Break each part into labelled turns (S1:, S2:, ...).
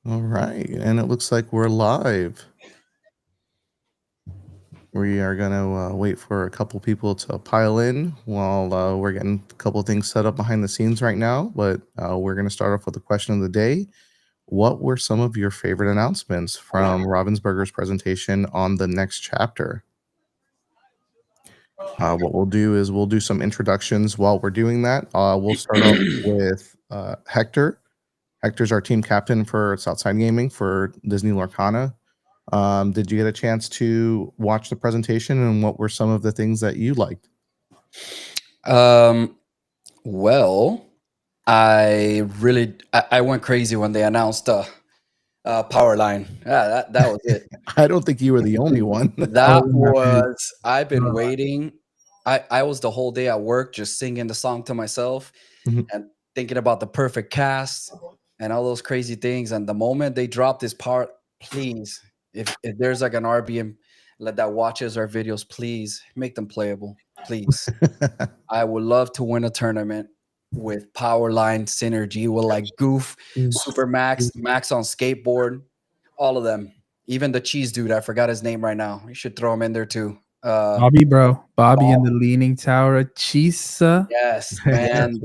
S1: All right, and it looks like we're live. We are going to wait for a couple people to pile in while we're getting a couple things set up behind the scenes right now. But we're going to start off with the question of the day. What were some of your favorite announcements from Ravensburger's presentation on the next chapter? What we'll do is we'll do some introductions while we're doing that. We'll start off with Hector. Hector's our team captain for Southside Gaming for Disney Lorcana. Did you get a chance to watch the presentation, and what were some of the things that you liked?
S2: Well, I went crazy when they announced Power Line. Yeah, that was it.
S1: I don't think you were the only one.
S2: I've been waiting. I was the whole day at work just singing the song to myself
S1: Mhm.
S2: and thinking about the perfect cast and all those crazy things. And the moment they drop this part, please, if there's like an RBM that watches our videos, please make them playable. Please. I would love to win a tournament with Powerline Synergy, with like Goof, Super Max, Max on skateboard, all of them. Even the cheese dude, I forgot his name right now. You should throw him in there too.
S3: Bobby, bro. Bobby in the Leaning Tower of Chisa.
S2: Yes, man.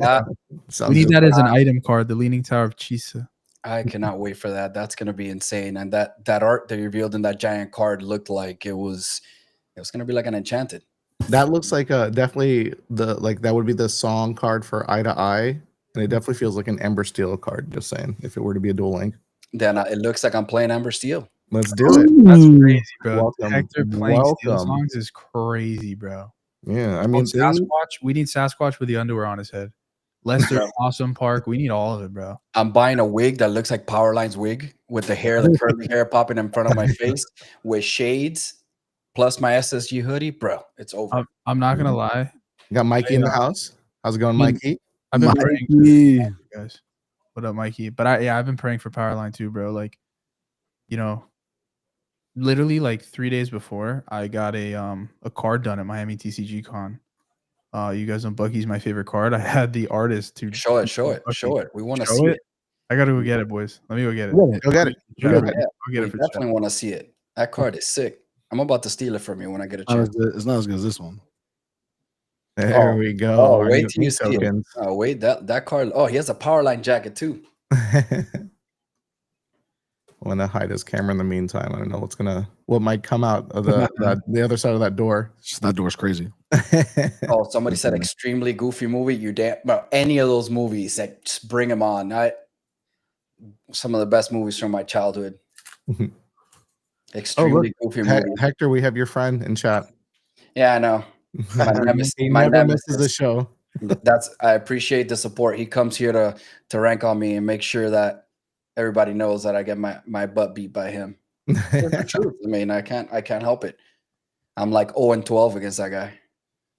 S3: We need that as an item card, the Leaning Tower of Chisa.
S2: I cannot wait for that. That's gonna be insane. And that art they revealed in that giant card looked like it was gonna be like an enchanted.
S1: That looks like definitely that would be the song card for Eye to Eye, and it definitely feels like an Ember Steel card. Just saying, if it were to be a dual link,
S2: Then it looks like I'm playing Amber Steel.
S1: let's do it.
S3: That's crazy, bro.
S1: Welcome.
S3: Hector playing Steel songs is crazy, bro.
S1: Yeah, I mean,
S3: Sasquatch. We need Sasquatch with the underwear on his head. Lester, Awesome Park. We need all of it, bro.
S2: I'm buying a wig that looks like Powerline's wig with the hair, the curly hair popping in front of my face with shades, plus my SSG hoodie, bro. It's over.
S3: I'm not gonna lie.
S1: You got Mikey in the house. How's it going, Mikey?
S3: I've been praying, guys. What up, Mikey? But I've been praying for Powerline too, bro. Like, literally like 3 days before, I got a card done at Miami TCG Con. You guys know Bucky's my favorite card. I had the artist to
S2: show it. We want to see it.
S3: I gotta go get it, boys. Let me go get it.
S1: Go get it.
S2: We definitely want to see it. That card is sick. I'm about to steal it from you when I get a chance.
S4: It's not as good as this one.
S1: There we go.
S2: Oh, wait till you see it. Oh, wait, that card. Oh, he has a Powerline jacket too.
S1: I'm gonna hide his camera in the meantime. I don't know what might come out of the other side of that door.
S4: That door's crazy.
S2: Oh, somebody said extremely goofy movie. You damn, bro, any of those movies, like, just bring them on. Some of the best movies from my childhood. Extremely goofy movie.
S1: Hector, we have your friend in chat.
S2: Yeah, I know.
S1: He never misses the show.
S2: I appreciate the support. He comes here to rank on me and make sure that everybody knows that I get my butt beat by him. The truth. I mean, I can't help it. I'm like 0-12 against that guy.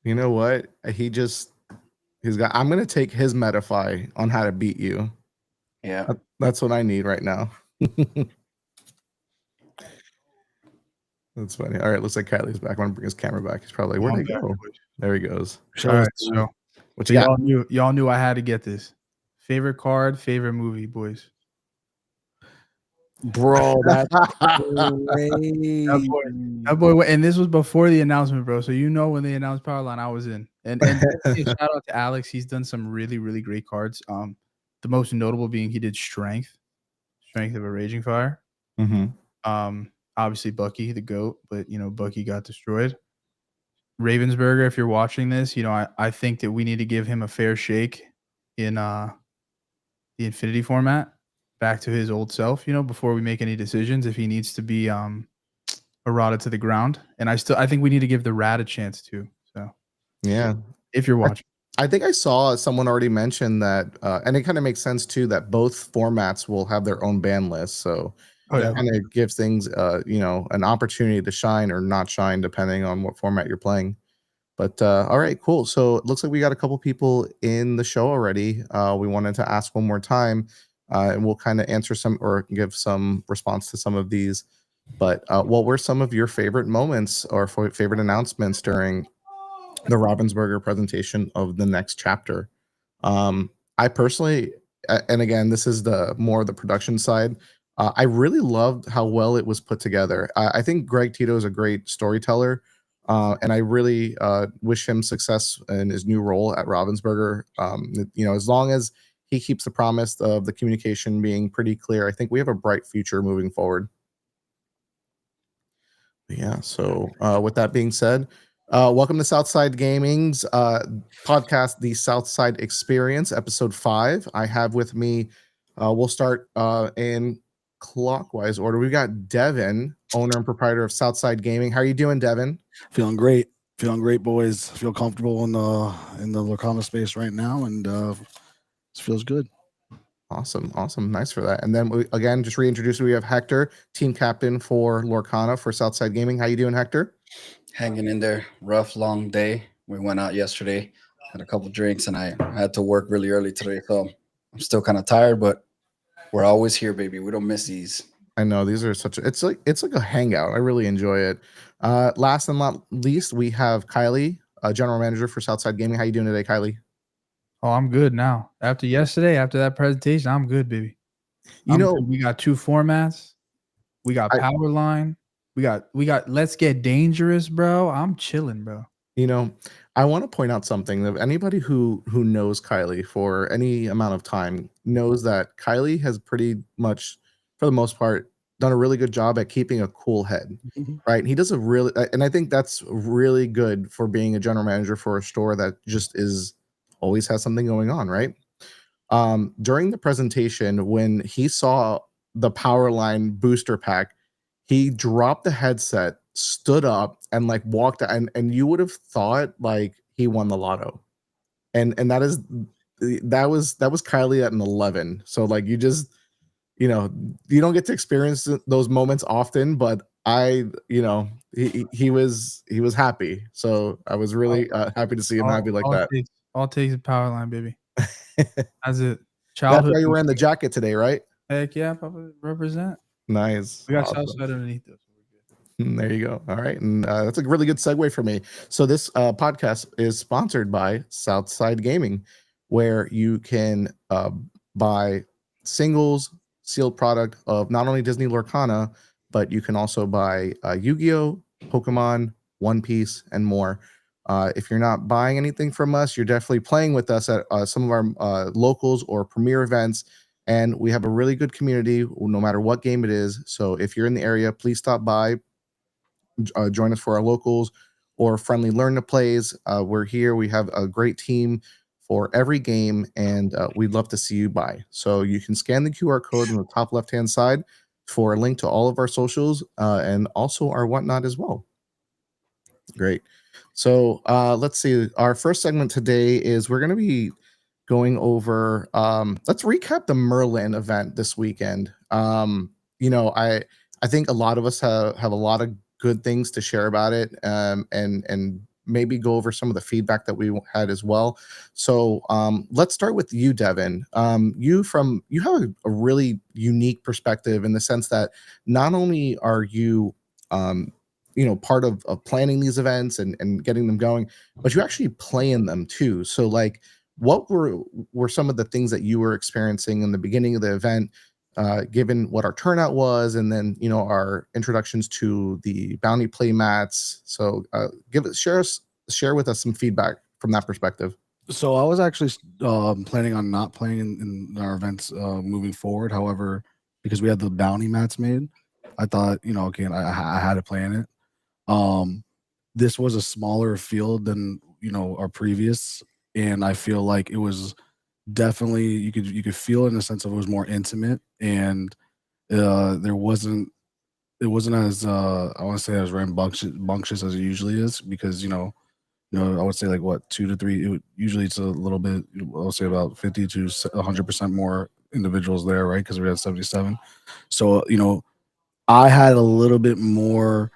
S1: You know what? I'm gonna take his Metafy on how to beat you.
S2: Yeah.
S1: That's what I need right now. That's funny. All right, looks like Kylie's back. I want to bring his camera back. He's probably like, where'd he go? There he goes.
S3: All right, so what y'all knew I had to get this. Favorite card, favorite movie, boys.
S4: Bro, that's
S3: that boy, and this was before the announcement, bro. So when they announced Powerline, I was in. And shout out to Alex. He's done some really, really great cards. The most notable being he did Strength of a Raging Fire. Obviously Bucky, the GOAT, but Bucky got destroyed. Ravensburger, if you're watching this, I think that we need to give him a fair shake in the Infinity format, back to his old self, before we make any decisions, if he needs to be eroded to the ground. And I think we need to give the rat a chance too. So
S1: yeah,
S3: if you're watching.
S1: I think I saw someone already mention that, and it kind of makes sense too, that both formats will have their own ban list. So it kind of gives things, an opportunity to shine or not shine depending on what format you're playing. But all right, cool. So it looks like we got a couple people in the show already. We wanted to ask one more time, and we'll kind of answer some or give some response to some of these. But what were some of your favorite moments or favorite announcements during the Ravensburger presentation of the next chapter? I personally, and again, this is the more the production side. I really loved how well it was put together. I think Greg Tito is a great storyteller, and I really wish him success in his new role at Ravensburger. As long as he keeps the promise of the communication being pretty clear, I think we have a bright future moving forward. Yeah. So with that being said, welcome to Southside Gaming's podcast, The Southside Experience, episode 5. I have with me, we'll start in clockwise order. We've got Devin, owner and proprietor of Southside Gaming. How are you doing, Devin?
S4: Feeling great, boys. Feel comfortable in the Lorcana space right now, and it feels good.
S1: Awesome. Nice for that. And then again, just reintroduce, we have Hector, team captain for Lorcana for Southside Gaming. How you doing, Hector?
S2: Hanging in there. Rough, long day. We went out yesterday, had a couple drinks, and I had to work really early today. So I'm still kind of tired, but we're always here, baby. We don't miss these.
S1: I know these are it's like a hangout. I really enjoy it. Last and not least, we have Kylie, general manager for Southside Gaming. How you doing today, Kylie?
S3: Oh, I'm good now. After yesterday, after that presentation, I'm good, baby. We got 2 formats. We got Power Line. We got Let's Get Dangerous, bro. I'm chilling, bro.
S1: I want to point out something that anybody who knows Kylie for any amount of time knows that Kylie has pretty much, for the most part, done a really good job at keeping a cool head, right? He does a really, and I think that's really good for being a general manager for a store that just always has something going on, right? During the presentation, when he saw the Power Line booster pack, he dropped the headset, stood up, and like walked, and you would have thought like he won the lotto, and that was Kylie at an 11. So like you just, you don't get to experience those moments often, but he was happy. So I was really happy to see him happy like that.
S3: All takes a Power Line, baby. That's it.
S1: That's why you're wearing the jacket today, right?
S3: Heck yeah, Papa, represent.
S1: Nice.
S3: We got Southside underneath us.
S1: There you go. All right. And that's a really good segue for me. So this podcast is sponsored by Southside Gaming, where you can buy singles, sealed product of not only Disney Lorcana, but you can also buy Yu-Gi-Oh, Pokemon, One Piece, and more. If you're not buying anything from us, you're definitely playing with us at some of our locals or premier events. And we have a really good community, no matter what game it is. So if you're in the area, please stop by, join us for our locals or friendly learn to plays. We're here. We have a great team for every game, and we'd love to see you by. So you can scan the QR code on the top left-hand side for a link to all of our socials and also our whatnot as well. Great. So let's see. Our first segment today is we're going to be going over, let's recap the Merlin event this weekend. I think a lot of us have a lot of good things to share about it, and maybe go over some of the feedback that we had as well. So let's start with you, Devin. You have a really unique perspective in the sense that not only are you part of planning these events and getting them going, but you actually play in them too. So like, what were some of the things that you were experiencing in the beginning of the event, given what our turnout was, and then our introductions to the bounty play mats? So share with us some feedback from that perspective.
S4: So I was actually planning on not playing in our events moving forward. However, because we had the bounty mats made, I thought I had to play in it. This was a smaller field than our previous. And I feel like it was definitely, you could feel it in the sense of it was more intimate, and it wasn't as I want to say as rambunctious as it usually is, because I would say like 2 to 3. Usually it's a little bit. I would say about 50 to 100% more individuals there, right? Because we had 77. So I had a little bit more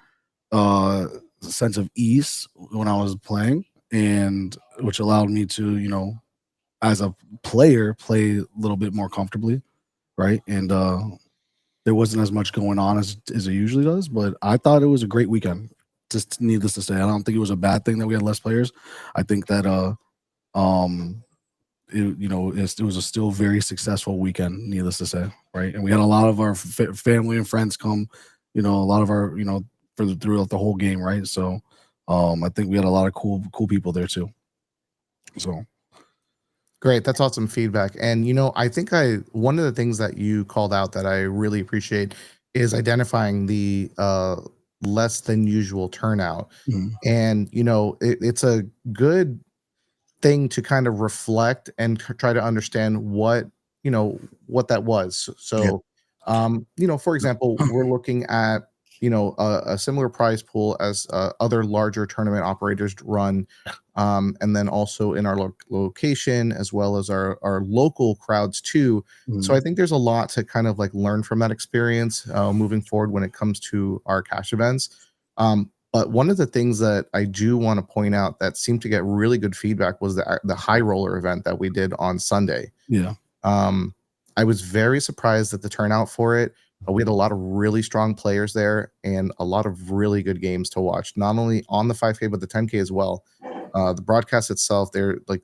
S4: sense of ease when I was playing, and which allowed me to, as a player, play a little bit more comfortably, right? And there wasn't as much going on as it usually does, but I thought it was a great weekend. Just needless to say, I don't think it was a bad thing that we had less players. I think that it was a still very successful weekend, needless to say, right? And we had a lot of our family and friends come, a lot of our, throughout the whole game, right? So, I think we had a lot of cool people there too. So
S1: Great. That's awesome feedback. And I think one of the things that you called out that I really appreciate is identifying the less than usual turnout.
S4: mhm.
S1: And it's a good thing to kind of reflect and try to understand what that was. So for example, we're looking at a similar prize pool as other larger tournament operators run, and then also in our location as well as our local crowds too. So I think there's a lot to kind of like learn from that experience moving forward when it comes to our cash events. But one of the things that I do want to point out that seemed to get really good feedback was the high roller event that we did on Sunday.
S4: Yeah.
S1: I was very surprised at the turnout for it. We had a lot of really strong players there and a lot of really good games to watch, not only on the 5K, but the 10K as well. The broadcast itself, they're like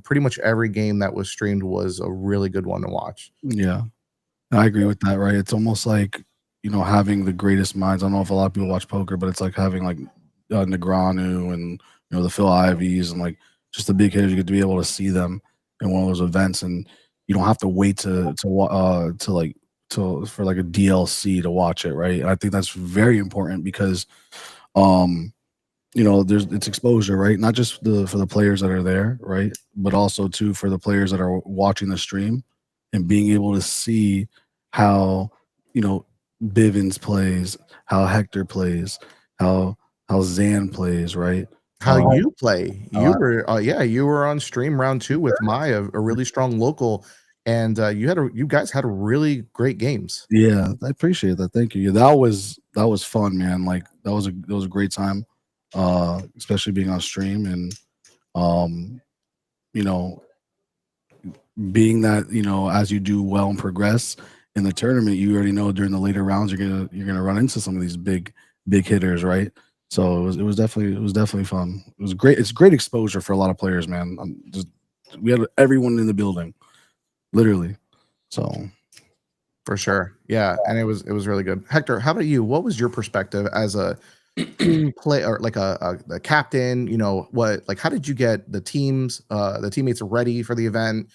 S1: pretty much every game that was streamed was a really good one to watch.
S4: Yeah. I agree with that, right? It's almost like, having the greatest minds. I don't know if a lot of people watch poker, but it's like having like Negreanu and, the Phil Ivies and like just the big hitters. You get to be able to see them in one of those events, and you don't have to wait for like a DLC to watch it, right? And I think that's very important because, it's exposure, right? Not just for the players that are there, right? But also too for the players that are watching the stream and being able to see how, Bivens plays, how Hector plays, how Zan plays, right?
S1: How you play? You were on stream round 2 with Maya, a really strong local, and you guys had really great games.
S4: Yeah, I appreciate that. Thank you. Yeah, that was fun, man. Like that was a great time, especially being on stream and being that as you do well and progress in the tournament, you already know during the later rounds you're gonna run into some of these big hitters, right? So it was definitely fun. It was great. It's great exposure for a lot of players, man. We had everyone in the building, literally. So
S1: For sure. Yeah, and it was really good. Hector, how about you? What was your perspective as a team play or like a captain? How did you get the teammates ready for the event?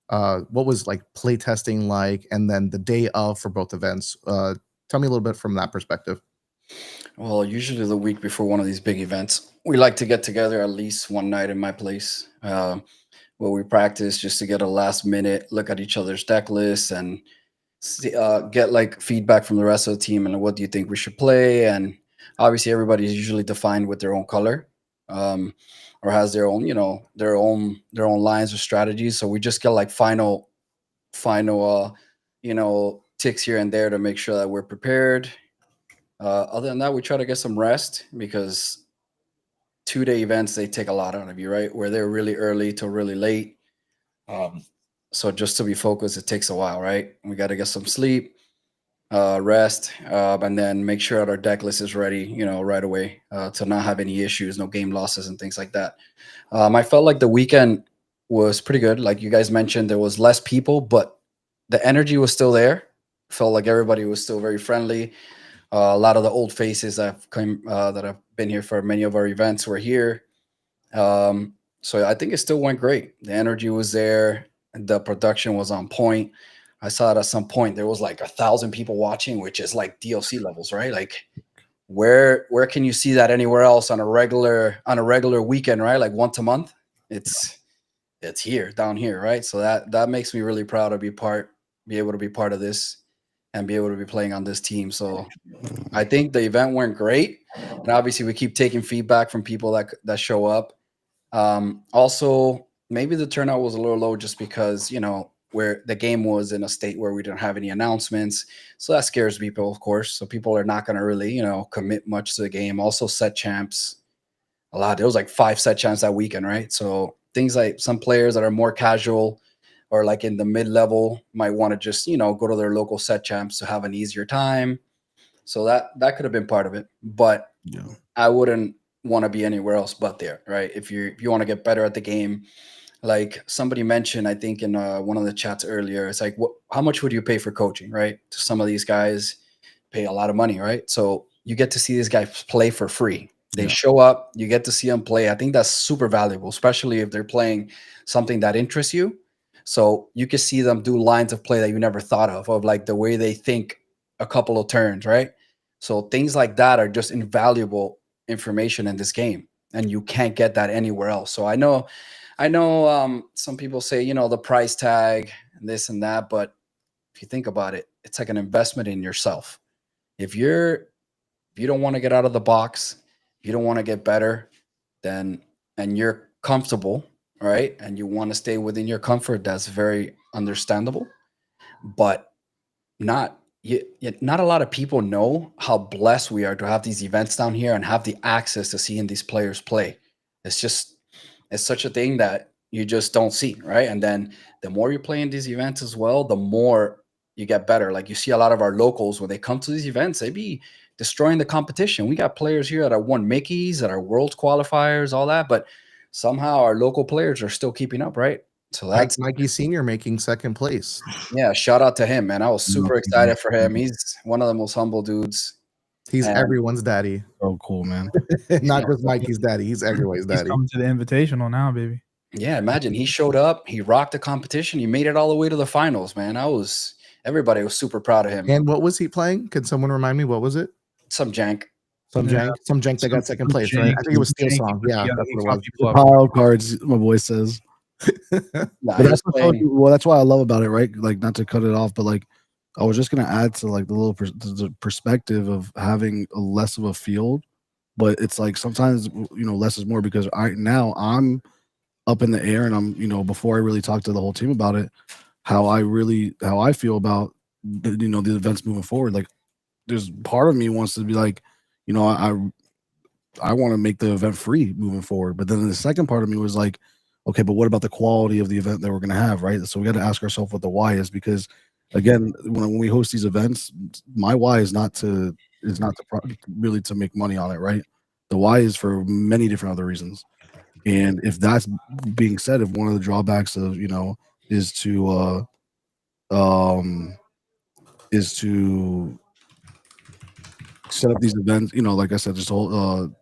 S1: What was like play testing like, and then the day of for both events? Tell me a little bit from that perspective.
S2: Well, usually the week before one of these big events, we like to get together at least one night in my place, where we practice just to get a last minute look at each other's deck lists and get like feedback from the rest of the team and what do you think we should play. And obviously everybody is usually defined with their own color, or has their own lines or strategies. So we just get like final ticks here and there to make sure that we're prepared. Other than that, we try to get some rest because 2-day events, they take a lot out of you, right? Where they're really early till really late. So just to be focused, it takes a while, right? We got to get some sleep, rest, and then make sure that our deck list is ready, right away, to not have any issues, no game losses and things like that. I felt like the weekend was pretty good. Like you guys mentioned, there was less people, but the energy was still there. Felt like everybody was still very friendly. A lot of the old faces that have been here for many of our events were here. So I think it still went great. The energy was there. The production was on point. I saw it at some point there was like 1,000 people watching, which is like DLC levels, right? Like where can you see that anywhere else on a regular weekend, right? Like once a month. It's here, down here, right? So that makes me really proud to be able to be part of this and be able to be playing on this team. So I think the event went great. And obviously we keep taking feedback from people that show up. Also, maybe the turnout was a little low just because, where the game was in a state where we didn't have any announcements. So that scares people, of course. So people are not going to really, commit much to the game. Also set champs a lot. There was like 5 set champs that weekend, right? So things like some players that are more casual or like in the mid-level might want to just, go to their local set champs to have an easier time. So that could have been part of it. But I wouldn't want to be anywhere else but there, right? If you want to get better at the game, like somebody mentioned, I think in one of the chats earlier, it's like, how much would you pay for coaching, right? To some of these guys pay a lot of money, right? So you get to see these guys play for free. They show up, you get to see them play. I think that's super valuable, especially if they're playing something that interests you. So you can see them do lines of play that you never thought of like the way they think a couple of turns, right? So things like that are just invaluable information in this game, and you can't get that anywhere else. So I know some people say, you know, the price tag and this and that, but if you think about it, it's like an investment in yourself. If you don't want to get out of the box, if you don't want to get better, then and you're comfortable, right? And you want to stay within your comfort, that's very understandable. But not not a lot of people know how blessed we are to have these events down here and have the access to seeing these players play. It's such a thing that you just don't see, right? And then the more you play in these events as well, the more you get better. Like you see a lot of our locals when they come to these events, they be destroying the competition. We got players here that are won Mickeys, that are world qualifiers, all that, but somehow our local players are still keeping up, right? So that's
S1: Mikey Senior making second place.
S2: yeah, shout out to him, man. I was super excited for him. He's one of the most humble dudes.
S1: He's
S2: And-
S1: everyone's daddy.
S4: Oh, cool, man.
S1: Not just Mikey's daddy. He's everybody's
S3: He's
S1: daddy.
S3: coming to the invitational now, baby.
S2: Yeah, imagine he showed up, he rocked the competition, he made it all the way to the finals, man. Everybody was super proud of him.
S1: And what was he playing? Could someone remind me? What was it?
S2: Some jank.
S1: Some
S3: Yeah.
S1: jank that got second place, right? I think it was Steel Song. Yeah, that's what it was.
S4: Pile of cards, my boy says.
S2: Nah,
S4: But
S2: he was
S4: that's
S2: playing-
S4: well, that's why I love about it, right? Like, not to cut it off, but like, I was just gonna add to like the little the perspective of having a less of a field, but it's like sometimes less is more because I'm up in the air and I'm before I really talk to the whole team about it, how I feel about the events moving forward. Like, there's part of me wants to be like, I want to make the event free moving forward, but then the second part of me was like, okay, but what about the quality of the event that we're going to have, right? So we got to ask ourselves what the why is, because again, when we host these events, my why is not really to make money on it, right? The why is for many different other reasons. And if that's being said, if one of the drawbacks of is to set up these events, like I said, just to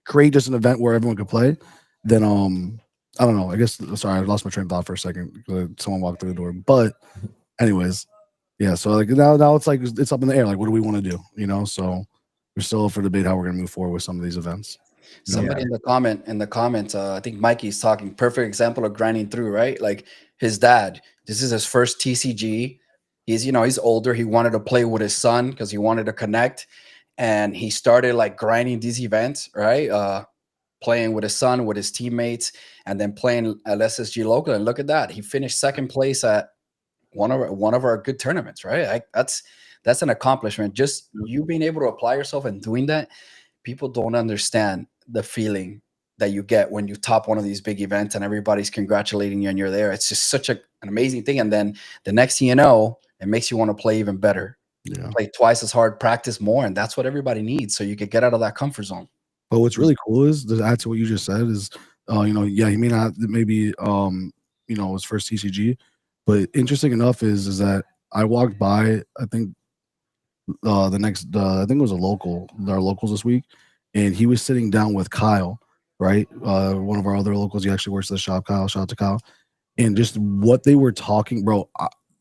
S4: create just an event where everyone could play, then I don't know. I guess sorry, I lost my train of thought for a second. Someone walked through the door. But anyways, yeah. So like now it's like it's up in the air. Like, what do we want to do? So we're still up for debate how we're gonna move forward with some of these events.
S2: Somebody in the comments, I think Mikey's talking. Perfect example of grinding through, right? Like his dad. This is his first TCG. He's older. He wanted to play with his son because he wanted to connect, and he started like grinding these events, right? Playing with his son, with his teammates, and then playing at SSG local. And look at that, he finished second place at one of our good tournaments, right? That's an accomplishment. Just you being able to apply yourself and doing that. People don't understand the feeling that you get when you top one of these big events and everybody's congratulating you and you're there. It's just such an amazing thing. And then the next thing you know, it makes you want to play even better.
S4: Yeah.
S2: Play twice as hard, practice more, and that's what everybody needs. So you could get out of that comfort zone.
S4: But what's really cool is, to add to what you just said, is he may not maybe his first TCG, but interesting enough is that I walked by, I think I think it was our locals this week, and he was sitting down with Kyle, right? One of our other locals. He actually works at the shop. Kyle, shout out to Kyle. And just what they were talking, bro.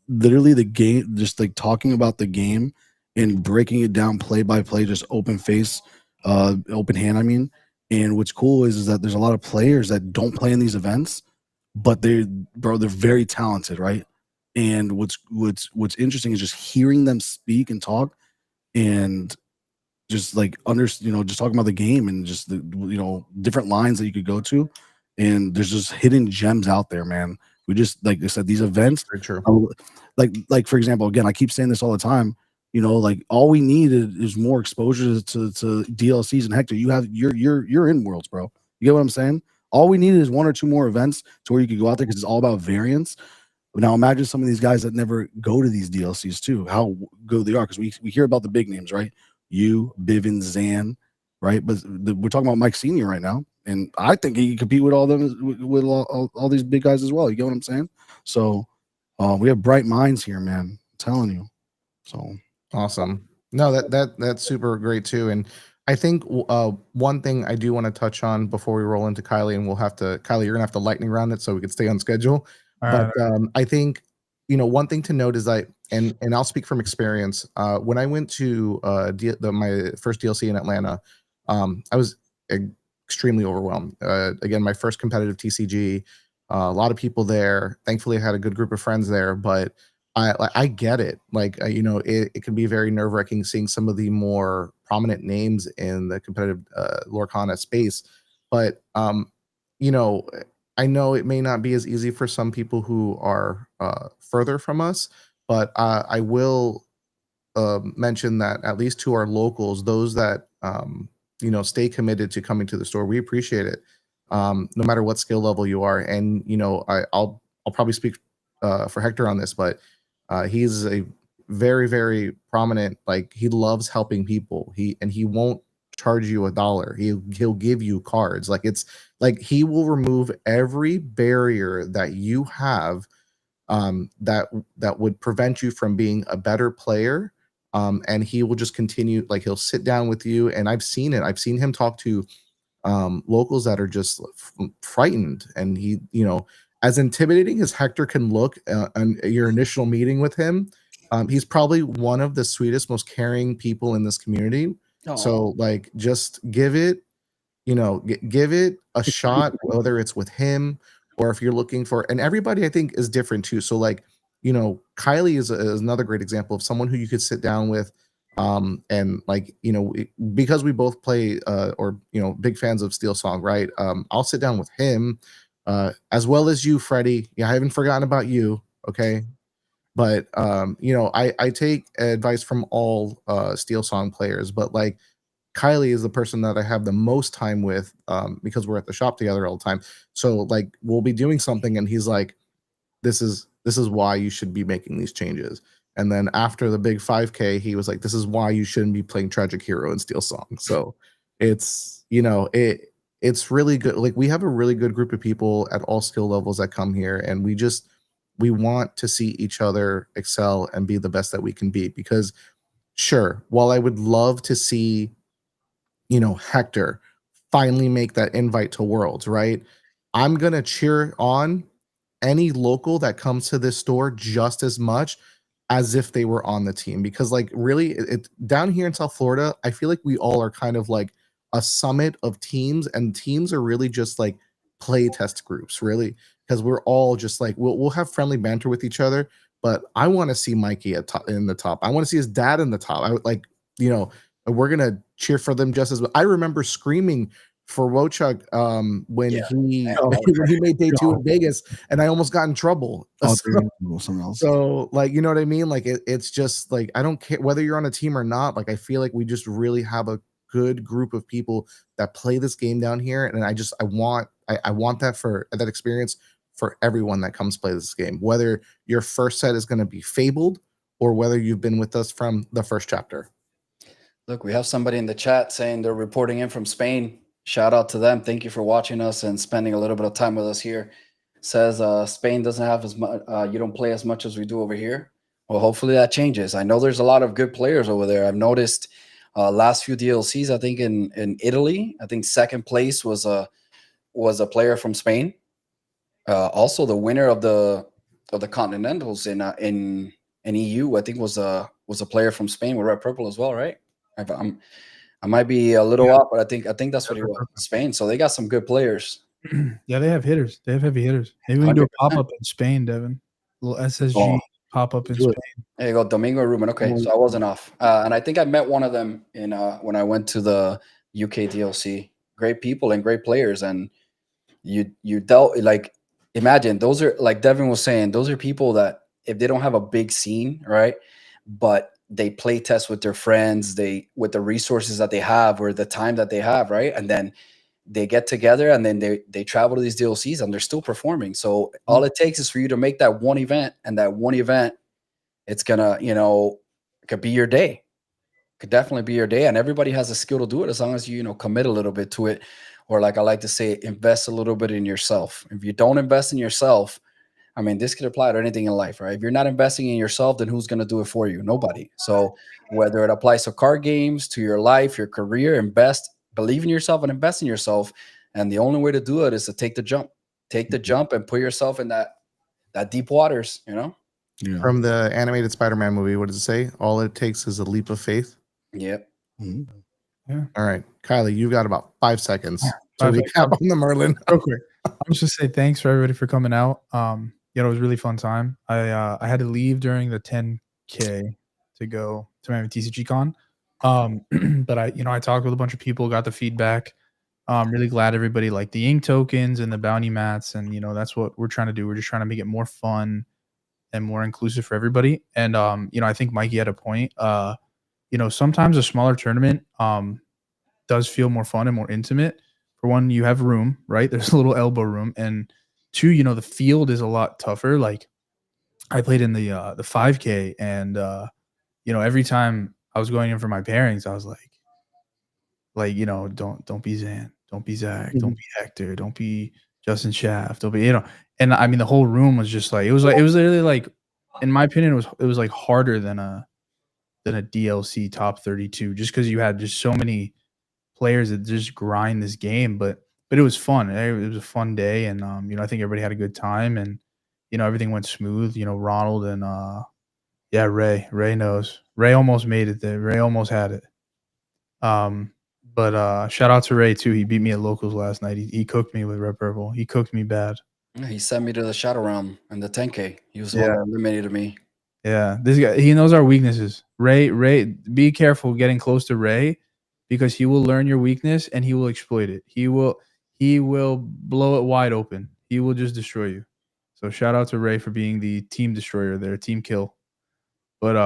S4: Literally the game, just like talking about the game and breaking it down play by play, just open face, open hand. I mean, and what's cool is that there's a lot of players that don't play in these events, but they're very talented, right? And what's interesting is just hearing them speak and talk, and just like just talking about the game and just the different lines that you could go to, and there's just hidden gems out there, man. We just, like I said, these events,
S1: Very true.
S4: like for example, again, I keep saying this all the time. Like all we need is more exposure to DLCs. And Hector, you're in Worlds, bro. You get what I'm saying? All we need is one or two more events to where you could go out there, because it's all about variance. Now imagine some of these guys that never go to these DLCs too, how good they are, because we hear about the big names, right? You, Bivin, Zan, right? But we're talking about Mike Senior right now. and I think he can compete with all them with all these big guys as well. You get what I'm saying? So we have bright minds here, man. I'm telling you. So
S1: Awesome. No, that's super great too. And I think one thing I do want to touch on before we roll into Kylie, and Kylie, you're gonna have to lightning round it so we can stay on schedule.
S3: All
S1: But
S3: right.
S1: I think one thing to note is that, and I'll speak from experience. When I went to my first DLC in Atlanta, I was extremely overwhelmed. Again, my first competitive TCG, a lot of people there. Thankfully, I had a good group of friends there, but I get it. Like it can be very nerve wracking seeing some of the more prominent names in the competitive Lorcana space, but I know it may not be as easy for some people who are further from us, but I will mention that at least to our locals, those that stay committed to coming to the store, we appreciate it, no matter what skill level you are. And I'll probably speak for Hector on this, but he's a very, very prominent. Like, he loves helping people. He won't charge you $1. He'll give you cards. Like, it's like he will remove every barrier that you have that would prevent you from being a better player. And he will just continue. Like, he'll sit down with you, and I've seen it. I've seen him talk to locals that are just frightened, and he, as intimidating as Hector can look on your initial meeting with him, he's probably one of the sweetest, most caring people in this community. So, like, just give it, give it a shot, whether it's with him or if you're looking for, and everybody I think is different too. So, like, Kylie is another great example of someone who you could sit down with, and like, because we both play or big fans of Steel Song, right? I'll sit down with him, as well as you, Freddie. Yeah, I haven't forgotten about you. Okay. But I take advice from all Steel Song players, but like, Kylie is the person that I have the most time with, because we're at the shop together all the time. So, like, we'll be doing something and he's like, this is why you should be making these changes. And then after the big 5K, he was like, this is why you shouldn't be playing Tragic Hero and Steel Song. So it's, it's really good. Like, we have a really good group of people at all skill levels that come here, and we want to see each other excel and be the best that we can be. Because sure, while I would love to see, Hector finally make that invite to Worlds, right? I'm going to cheer on any local that comes to this store just as much as if they were on the team, because, like, really, it down here in South Florida, I feel like we all are kind of like a summit of teams, and teams are really just like play test groups, really, because we're all just like, we'll have friendly banter with each other, but I want to see Mikey in the top. I want to see his dad in the top. I would like, we're gonna cheer for them just as well. I remember screaming for Wochuk when he made day 2 in Vegas, and I almost got in trouble. So like, you know what I mean? Like, it's just like, I don't care whether you're on a team or not. Like, I feel like we just really have a good group of people that play this game down here, and I want that experience for everyone that comes play this game, whether your first set is going to be Fabled or whether you've been with us from the first chapter.
S2: Look, we have somebody in the chat saying they're reporting in from Spain. Shout out to them. Thank you for watching us and spending a little bit of time with us here. Says Spain doesn't have as much, you don't play as much as we do over here. Well, hopefully that changes. I know there's a lot of good players over there. I've noticed last few DLCs, I think in Italy, I think second place was a player from Spain. Also, the winner of the Continentals in EU, I think was a player from Spain with Red Purple as well, right? I might be a little off, but I think that's what he was. Spain. So they got some good players.
S3: Yeah, they have hitters. They have heavy hitters. Maybe we can do a pop up in Spain, Devin. A little SSG pop up in Spain.
S2: There you go, Domingo Ruben. Okay, so I wasn't off, and I think I met one of them in when I went to the UK DLC. Great people and great players, and you dealt, like, imagine those are, like Devin was saying, those are people that if they don't have a big scene, right, but they play test with their friends, with the resources that they have or the time that they have, right, and then they get together and then they travel to these DLCs and they're still performing. So all it takes is for you to make that one event, and that one event, it's gonna, it could be your day. Could definitely be your day, and everybody has a skill to do it as long as you commit a little bit to it or like I like to say, invest a little bit in yourself. If you don't invest in yourself, I mean, this could apply to anything in life, right? If you're not investing in yourself, then who's going to do it for you? Nobody. So whether it applies to card games, to your life, your career, invest, believe in yourself and invest in yourself. And the only way to do it is to take the jump. Take the jump and put yourself in that deep waters, you know?
S4: Yeah.
S1: From the animated Spider-Man movie, what does it say? All it takes is a leap of faith.
S2: Yep.
S4: Mm-hmm.
S1: All right, Kylie, you've got about 5 seconds to
S3: 5 seconds.
S1: recap on the Merlin.
S3: Real quick, I was just say thanks for everybody for coming out. You know, it was a really fun time. I had to leave during the 10K to go to Miami TCG Con. But I talked with a bunch of people, got the feedback. Really glad everybody liked the ink tokens and the bounty mats, and that's what we're trying to do. We're just trying to make it more fun and more inclusive for everybody. And I think Mikey had a point. Sometimes a smaller tournament does feel more fun and more intimate. For one, you have room, right? There's a little elbow room, and two, the field is a lot tougher. Like I played in the 5K, and every time I was going in for my pairings, I was like, don't be Zan, don't be Zach, don't be Hector, don't be Justin Shaft, don't be, and I mean the whole room was just like it was literally like, in my opinion, it was like harder than a DLC top 32, just because you had just so many players that just grind this game, but it was fun. It was a fun day, and I think everybody had a good time, and everything went smooth. Ronald and Ray knows. Ray almost made it there. Ray almost had it. But shout out to Ray too. He beat me at locals last night. He cooked me with Red Purple. He cooked me bad.
S2: Yeah, he sent me to the Shadow Realm and the 10K. He was the one that eliminated me.
S3: Yeah, this guy, he knows our weaknesses. Ray, be careful getting close to Ray, because he will learn your weakness and he will exploit it. He will blow it wide open. He will just destroy you. So shout out to Ray for being the team destroyer there, team kill. But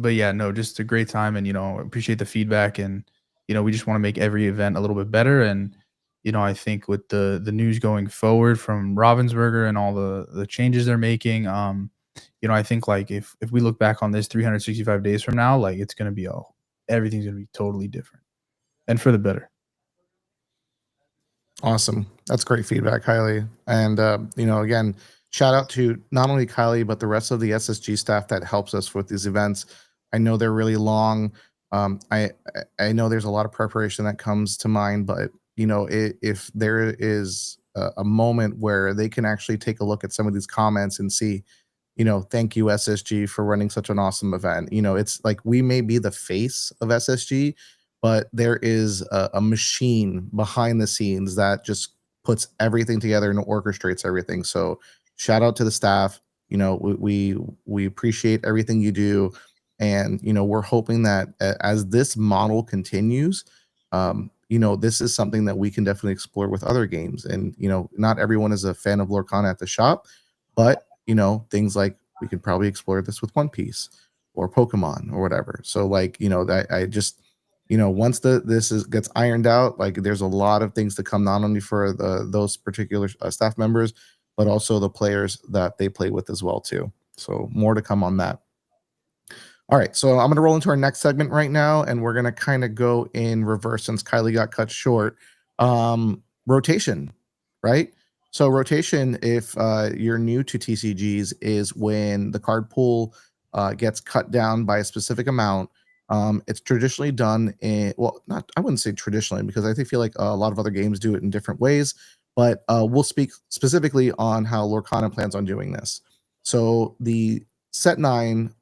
S3: yeah, no, just a great time, and appreciate the feedback, and we just want to make every event a little bit better. And I think with the news going forward from Ravensburger and all the changes they're making, I think like if we look back on this 365 days from now, like it's gonna be everything's gonna be totally different, and for the better.
S1: Awesome. That's great feedback, Kylie. And, again, shout out to not only Kylie, but the rest of the SSG staff that helps us with these events. I know they're really long. I know there's a lot of preparation that comes to mind, but, if there is a moment where they can actually take a look at some of these comments and see, thank you, SSG, for running such an awesome event. It's like we may be the face of SSG, but there is a machine behind the scenes that just puts everything together and orchestrates everything. So shout out to the staff. We appreciate everything you do. And, we're hoping that as this model continues, this is something that we can definitely explore with other games. And, not everyone is a fan of Lorcana at the shop, but, things like we could probably explore this with One Piece or Pokemon or whatever. So like, I just, once gets ironed out, like there's a lot of things to come, not only for those particular staff members, but also the players that they play with as well too. So more to come on that. All right, so I'm going to roll into our next segment right now, and we're going to kind of go in reverse since Kylie got cut short. Rotation, right? So rotation, if you're new to TCGs, is when the card pool gets cut down by a specific amount. It's traditionally done I wouldn't say traditionally, because I feel like a lot of other games do it in different ways, but we'll speak specifically on how Lorcana plans on doing this. So the set 9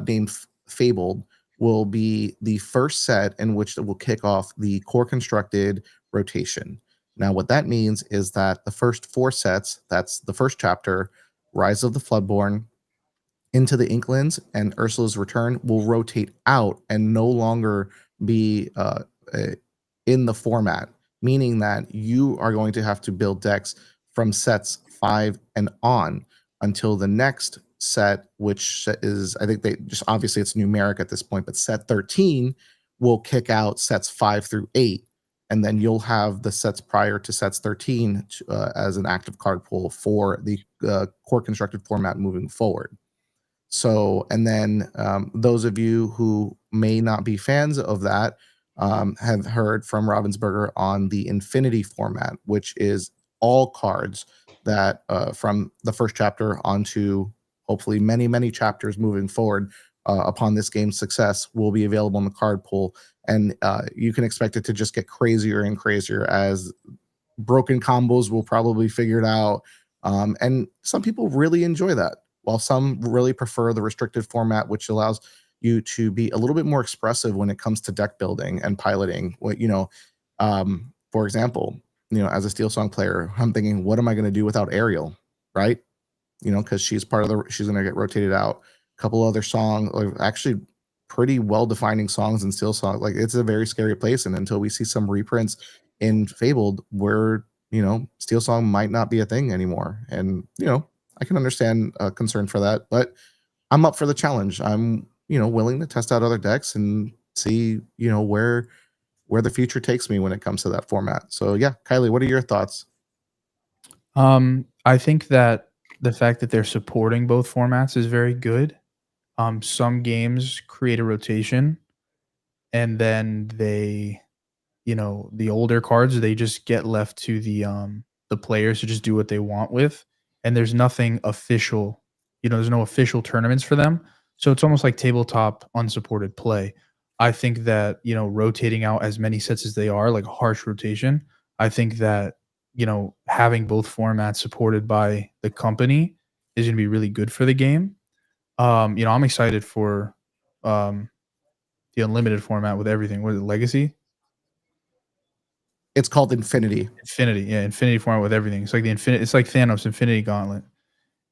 S1: named Fabled will be the first set in which it will kick off the core constructed rotation. Now, what that means is that the first 4 sets, that's the first chapter, Rise of the Floodborn, Into the Inklands, and Ursula's Return, will rotate out and no longer be in the format, meaning that you are going to have to build decks from sets 5 and on until the next set, which is, I think they just, obviously it's numeric at this point, but set 13 will kick out sets 5 through 8. And then you'll have the sets prior to sets 13 as an active card pool for the core constructed format moving forward. So, and then those of you who may not be fans of that, have heard from Ravensburger on the Infinity format, which is all cards that from the first chapter onto hopefully many chapters moving forward upon this game's success will be available in the card pool. And you can expect it to just get crazier and crazier as broken combos will probably figure it out. And some people really enjoy that, while some really prefer the restricted format, which allows you to be a little bit more expressive when it comes to deck building and piloting. What for example, as a Steel Song player, I'm thinking, what am I going to do without Ariel, right? Because she's going to get rotated out. A couple other songs, like actually pretty well-defining songs in Steel Song. Like, it's a very scary place, and until we see some reprints in Fabled, where Steel Song might not be a thing anymore. And I can understand concern for that, but I'm up for the challenge. I'm willing to test out other decks and see where the future takes me when it comes to that format. So yeah, Kylie, what are your thoughts?
S3: I think that the fact that they're supporting both formats is very good. Some games create a rotation, and then they, the older cards, they just get left to the players to just do what they want with, and there's nothing official. There's no official tournaments for them, so it's almost like tabletop unsupported play. I think that rotating out as many sets as they are, like a harsh rotation, I think that having both formats supported by the company is going to be really good for the game. I'm excited for the unlimited format with everything. What is it, Legacy?
S1: It's called Infinity.
S3: Infinity, yeah, Infinity format with everything. It's like it's like Thanos Infinity Gauntlet.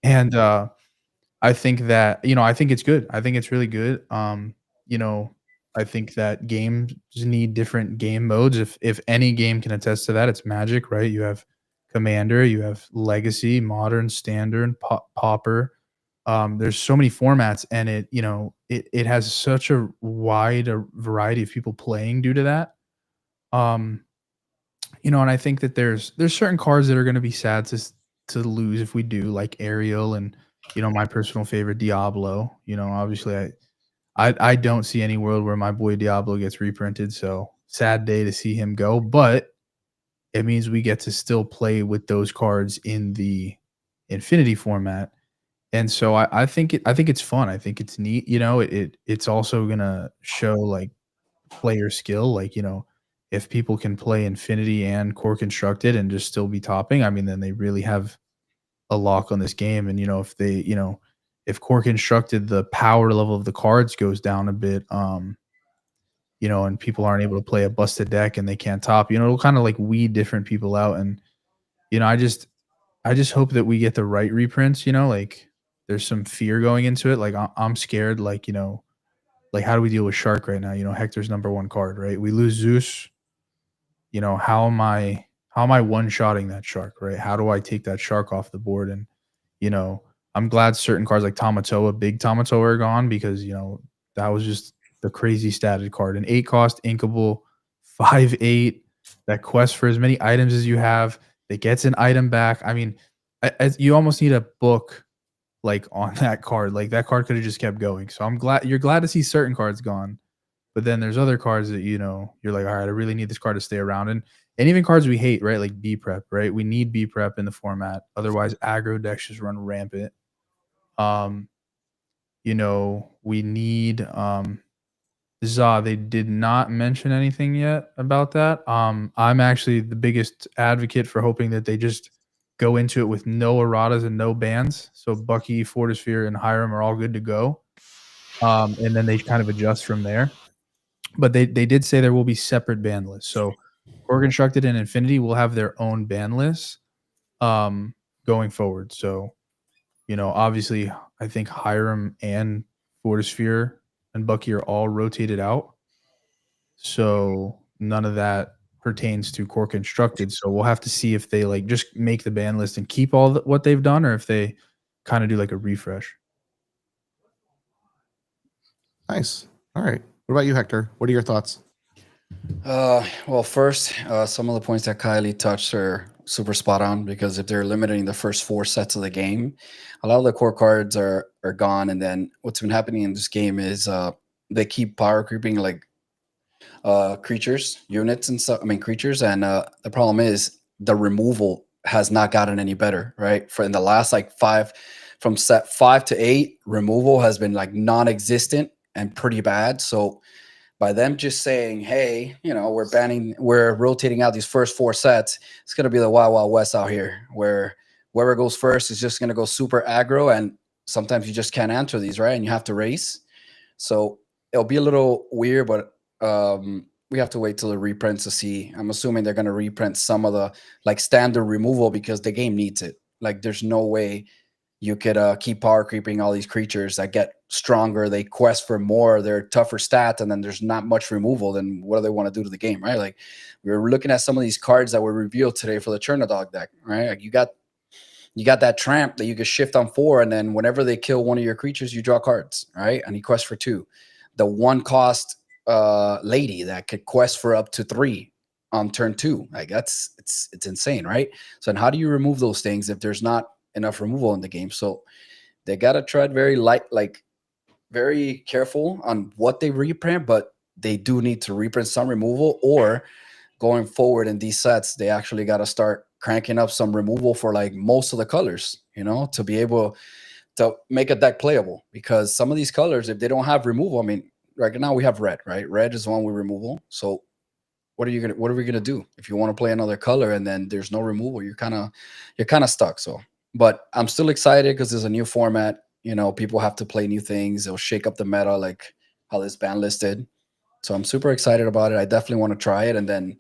S3: And I think that, I think it's good. I think it's really good. I think that games need different game modes. If any game can attest to that, it's Magic, right? You have Commander, you have Legacy, Modern, Standard, Pauper. There's so many formats, and it has such a wide variety of people playing due to that. And I think that there's certain cards that are going to be sad to lose if we do, like Ariel, and my personal favorite, Diablo. Obviously I don't see any world where my boy Diablo gets reprinted, so sad day to see him go, but it means we get to still play with those cards in the Infinity format. And so I think it's fun. I think it's neat. It's also gonna show like player skill. Like, if people can play Infinity and Core Constructed and just still be topping, I mean, then they really have a lock on this game. And if Core Constructed, the power level of the cards goes down a bit, and people aren't able to play a busted deck and they can't top, it'll kind of like weed different people out. And I just hope that we get the right reprints. Like, there's some fear going into it. Like, I'm scared. Like, like, how do we deal with Shark right now? Hector's #1 card, right? We lose Zeus. How am I one-shotting that Shark, right? How do I take that Shark off the board? And I'm glad certain cards like Tamatoa, big Tamatoa, are gone, because that was just the crazy statted card. An 8-cost inkable 5/8 that quests for as many items as you have, that gets an item back. I mean, you almost need a book like on that card. Like, that card could have just kept going. So I'm glad you're glad to see certain cards gone, but then there's other cards that you're like, all right, I really need this card to stay around. And even cards we hate, right? Like B prep, right? We need B prep in the format, otherwise aggro decks just run rampant. We need ZA. They did not mention anything yet about that. I'm actually the biggest advocate for hoping that they just go into it with no erratas and no bans. So Bucky, Fortisphere, and Hiram are all good to go. And then they kind of adjust from there. But they did say there will be separate ban lists. So Core Constructed and Infinity will have their own ban lists going forward. So, obviously, I think Hiram and Fortisphere and Bucky are all rotated out. So none of that pertains to Core Constructed. So we'll have to see if they like just make the ban list and keep all what they've done, or if they kind of do like a refresh.
S1: Nice. All right. What about you, Hector? What are your thoughts?
S2: Well, first, some of the points that Kylie touched are super spot on, because if they're limiting the first 4 sets of the game, a lot of the core cards are gone. And then what's been happening in this game is they keep power creeping. Like, creatures, units, and stuff. I mean, creatures, and the problem is the removal has not gotten any better, right? For in the last like from set 5 to 8, removal has been like non-existent and pretty bad. So by them just saying, hey, we're rotating out these first 4 sets, it's going to be the Wild Wild West out here, where whoever goes first is just going to go super aggro, and sometimes you just can't answer these, right? And you have to race. So it'll be a little weird, but we have to wait till the reprints to see. I'm assuming they're going to reprint some of the like standard removal because the game needs it. Like there's no way you could keep power creeping all these creatures that get stronger. They quest for more. They're tougher stats, and then there's not much removal. Then what do they want to do to the game, right? Like we were looking at some of these cards that were revealed today for the Chernodog deck, right? Like you got that tramp that you can shift on 4, and then whenever they kill one of your creatures, you draw cards, right? And he quests for 2. The 1 cost lady that could quest for up to 3 on turn 2. Like it's insane, right? So and how do you remove those things if there's not enough removal in the game? So they gotta tread very careful on what they reprint, but they do need to reprint some removal, or going forward in these sets, they actually got to start cranking up some removal for like most of the colors, to be able to make a deck playable. Because some of these colors, if they don't have removal, I mean, right now we have red, right? Red is one with removal. So what are we gonna do if you want to play another color and then there's no removal? You're kind of stuck. So, but I'm still excited because there's a new format. People have to play new things. It'll shake up the meta, like how this ban listed. So I'm super excited about it. I definitely want to try it, and then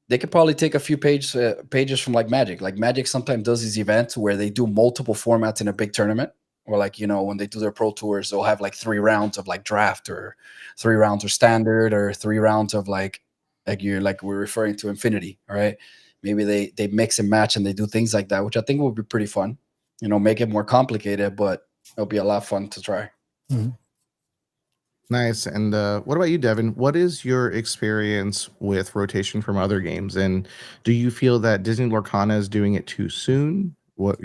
S2: they could probably take a few pages from like Magic. Like Magic sometimes does these events where they do multiple formats in a big tournament, or like when they do their pro tours, they'll have like 3 rounds of like draft, or 3 rounds of standard, or 3 rounds of like we're referring to Infinity. All right, maybe they mix and match and they do things like that, which I think will be pretty fun. Make it more complicated, but it'll be a lot of fun to try.
S4: Mhm.
S1: Nice. And what about you, Devin? What is your experience with rotation from other games? And do you feel that Disney Lorcana is doing it too soon?
S4: That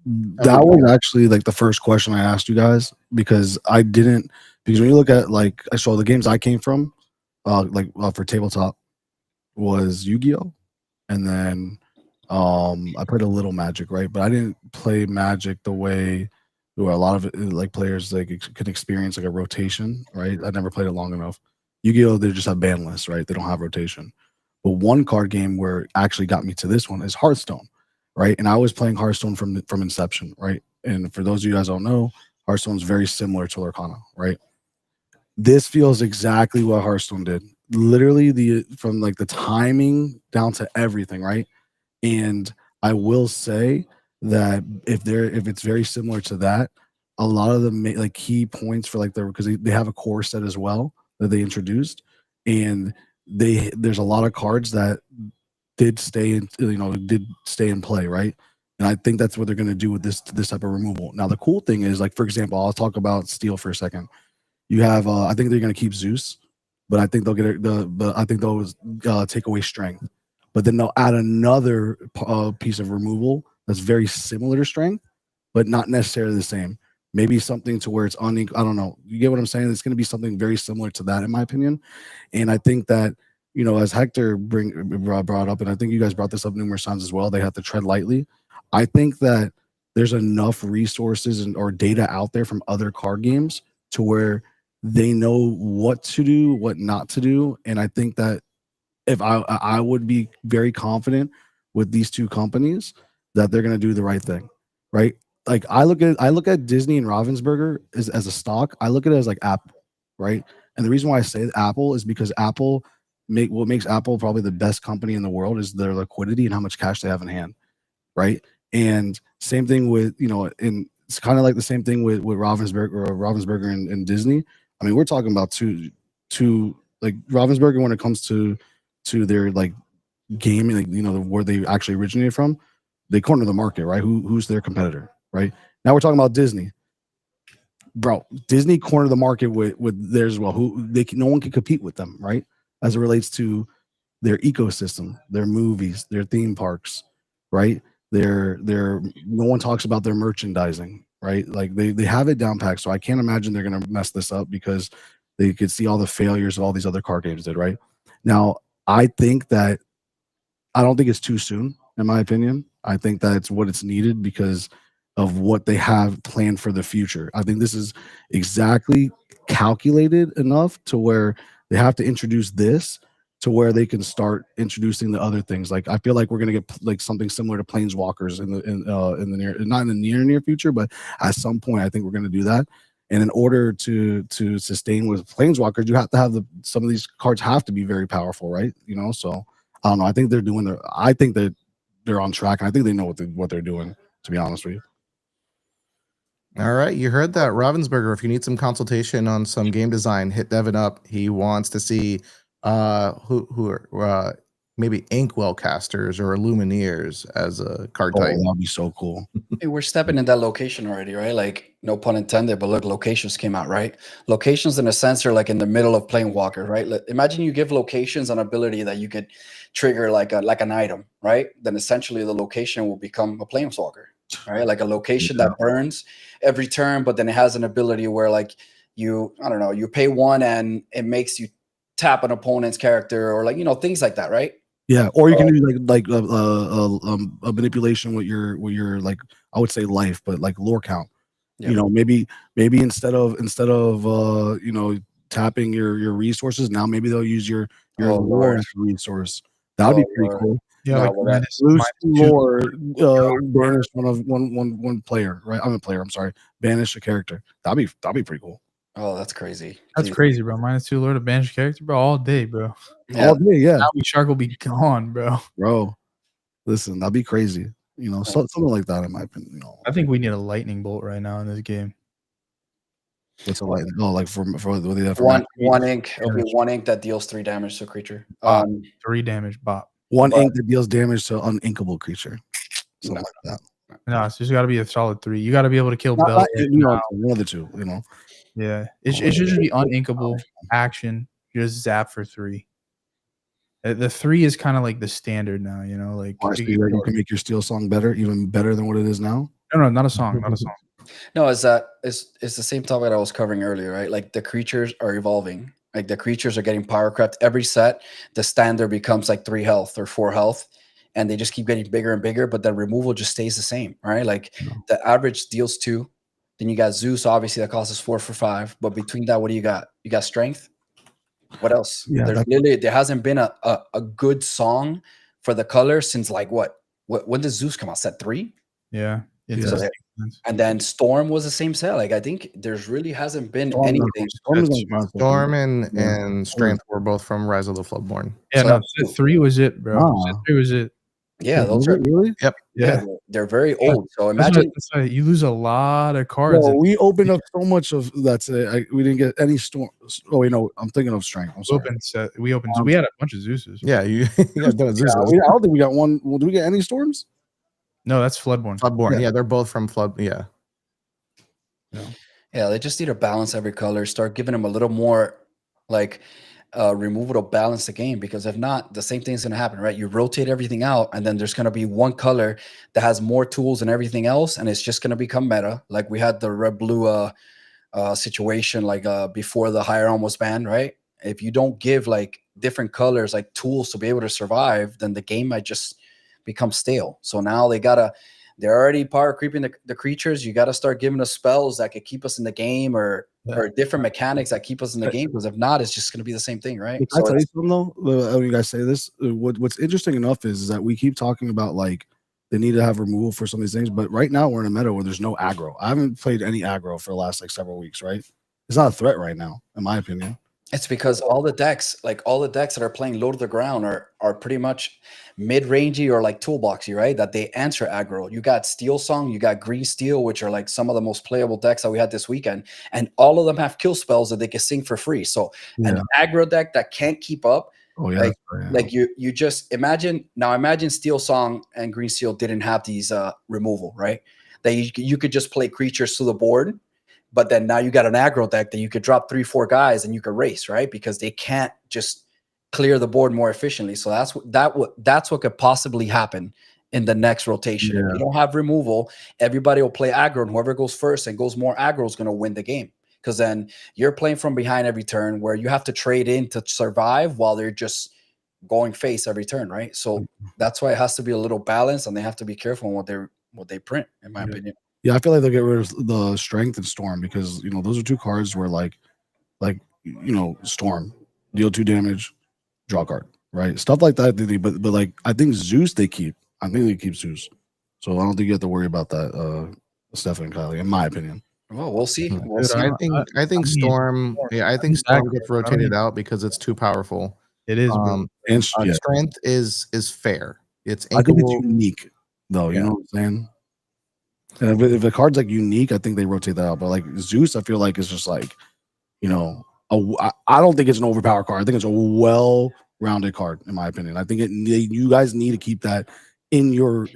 S4: was actually like the first question I asked you guys, because when you look at like I saw the games I came from, for tabletop was Yu-Gi-Oh, and then I played a little Magic, right? But I didn't play Magic the way where a lot of it, like players could experience like a rotation, right? I never played it long enough. Yu-Gi-Oh, they just have ban lists, right? They don't have rotation. But one card game where it actually got me to this one is Hearthstone, right? And I was playing Hearthstone from inception, right? And for those of you guys who don't know, Hearthstone is very similar to Lorcana, right? This feels exactly what Hearthstone did. Literally from like the timing down to everything, right? And I will say that if it's very similar to that, a lot of the like key points for like because they have a core set as well that they introduced, and there's a lot of cards that did stay in play, right? And I think that's what they're going to do with this type of removal. Now the cool thing is, like, for example, I'll talk about Steel for a second. You have I think they're going to keep Zeus, but I think they'll they'll take away strength, but then they'll add another piece of removal that's very similar to strength, but not necessarily the same. Maybe something to where it's unequal. I don't know. You get what I'm saying? It's going to be something very similar to that, in my opinion. And I think that, as Hector brought up, and I think you guys brought this up numerous times as well, they have to tread lightly. I think that there's enough resources or data out there from other card games to where they know what to do, what not to do. And I think that if I would be very confident with these two companies that they're going to do the right thing, right? Like I look at Disney and Ravensburger as a stock. I look at it as like Apple, right? And the reason why I say Apple is because what makes Apple probably the best company in the world is their liquidity and how much cash they have in hand, right? And same thing with and it's kind of like the same thing with Ravensburger and Disney. I mean, we're talking about two like Ravensburger when it comes to their like gaming, like where they actually originated from. They corner the market, right? Who's their competitor, right? Now we're talking about Disney, bro. Disney cornered the market with theirs as well. No one can compete with them, right? As it relates to their ecosystem, their movies, their theme parks, right? No one talks about their merchandising, right? Like they have it down packed. So I can't imagine they're gonna mess this up, because They could see all the failures of all these other card games did, right? Now, I think that I don't think it's too soon, in my opinion. I think that it's what it's needed because of what they have planned for the future. I think this is exactly calculated enough to where they have to introduce this to where they can start introducing the other things. Like I feel like we're gonna get like something similar to Planeswalkers in the near, not in the near future, but at some point I think we're gonna do that. And in order to sustain with Planeswalkers, you have to have some of these cards have to be very powerful, right? You know, so I don't know. I think they're doing I think that they're on track, and I think they know what they're doing. To be honest with you.
S1: All right, you heard that, Ravensburger. If you need some consultation on some game design, hit Devin up. He wants to see who are maybe Inkwell casters or Lumineers as a card type.
S4: That'd be so cool.
S2: Hey, we're stepping in that location already, right? Like, no pun intended, but look, locations came out, right? Locations, in a sense, are like in the middle of Planewalker, right? Imagine you give locations an ability that you could trigger like an item, right? Then essentially the location will become a Planeswalker, right? Like a location that burns every turn, but then it has an ability where like I don't know, you pay 1 and it makes you tap an opponent's character or like, things like that, right?
S4: Yeah, or you can do like a manipulation with your like I would say life, but like lore count. Yep. Maybe instead of tapping your resources, now maybe they'll use your lore as a resource. That would be pretty cool.
S3: Yeah,
S4: lose lore, banish one player, right? I'm a player. I'm sorry, banish a character. That'd be pretty cool.
S2: Oh, that's crazy.
S3: That's crazy, bro. -2 lore to banish character, bro, all day, bro.
S2: Yeah.
S4: All day, yeah.
S3: Now Shark will be gone, bro.
S4: Bro, listen, that'd be crazy. Something like that, in my opinion.
S3: I think we need a lightning bolt right now in this game.
S4: What's a lightning? Oh, like for
S2: one ink. It'll be 1 ink that deals 3 damage to a creature.
S3: 3 damage, bop.
S4: 1 ink that deals damage to an uninkable creature. Something like that.
S3: No, it's just got to be a solid 3. You got to be able to kill Bell.
S4: One of the two.
S3: Yeah, it should just be uninkable action. Just zap for 3. The 3 is kind of like the standard now. Like
S4: you can make your Steel Song better, even better than what it is now.
S3: No, not a song, not a song.
S2: No, it's the same topic I was covering earlier, right? Like the creatures are evolving. Like the creatures are getting power crept every set. The standard becomes like 3 health or 4 health, and they just keep getting bigger and bigger. But the removal just stays the same, right? Like the average deals 2. Then you got Zeus, obviously that costs us 4 for 5. But between that, what do you got? You got strength. What else?
S4: Yeah,
S2: there hasn't been a good song for the color since like what? When did Zeus come out? Set 3?
S3: Yeah.
S2: And then Storm was the same set. Like I think there's really hasn't been anything.
S1: Storm and Strength were both from Rise of the Floodborn.
S3: Yeah, so set 3 was it, bro. Set 3 was it.
S2: Yeah, those are
S4: really.
S1: Yep.
S2: Yeah, they're very old. So imagine
S3: you lose a lot of cards.
S4: Well, we opened up so much of that's it. We didn't get any Storm. Oh wait, no, I'm thinking of Strength. I'm sorry.
S3: We opened. So we had a bunch of Zeuses.
S1: Yeah, you got Zeus.
S4: I don't think we got one. Well, do we get any Storms?
S3: No, that's Floodborn.
S1: Floodborn. Yeah, they're both from Flood. Yeah.
S2: Yeah, they just need to balance every color. Start giving them a little more like removal to balance the game, because if not, the same thing's gonna happen, right? You rotate everything out, and then there's gonna be one color that has more tools than everything else, and it's just gonna become meta. Like we had the red blue situation like before the Higher Realm was banned, right? If you don't give like different colors like tools to be able to survive, then the game might just become stale. So now they're already power creeping the creatures. You got to start giving us spells that could keep us in the game, or different mechanics that keep us in the game, because if not, it's just going to be the same thing, right?
S4: Can I tell you something though? When you guys say this, what's interesting enough is that we keep talking about like they need to have removal for some of these things, but right now we're in a meta where there's no aggro. I haven't played any aggro for the last like several weeks, right? It's not a threat right now, in my opinion.
S2: It's because all the decks that are playing low to the ground are pretty much mid-rangey or like toolboxy, right? That they answer aggro. You got Steel Song, you got Green Steel, which are like some of the most playable decks that we had this weekend, and all of them have kill spells that they can sing for free. So an aggro deck that can't keep up, like you just imagine Steel Song and Green Steel didn't have these removal, right? That you could just play creatures to the board. But then now you got an aggro deck that you could drop 3-4 guys and you could race, right? Because they can't just clear the board more efficiently. So that's what could possibly happen in the next rotation. If you don't have removal, everybody will play aggro, and whoever goes first and goes more aggro is going to win the game. because then you're playing from behind every turn where you have to trade in to survive while they're just going face every turn, right? So that's why it has to be a little balanced, and they have to be careful on what they print, in my opinion.
S4: Yeah, I feel like they'll get rid of the strength and storm because those are two cards where like storm, deal 2 damage, draw a card, right? Stuff like that. But like I think Zeus they keep. I think they keep Zeus. So I don't think you have to worry about that, Stefan and Kylie, in my opinion.
S2: Well, we'll see. We'll
S3: Dude,
S2: see.
S1: I think Storm. Yeah, I think Storm gets rotated out because it's too powerful.
S3: It is. Bro.
S4: And
S1: Strength is fair. It's
S4: I think it's
S1: inkable.
S4: unique, though. You know what I'm saying? And if the card's like unique, I think they rotate that out. But like Zeus, I feel like it's just like, I don't think it's an overpowered card. I think it's a well-rounded card, in my opinion. I think you guys need to keep that in your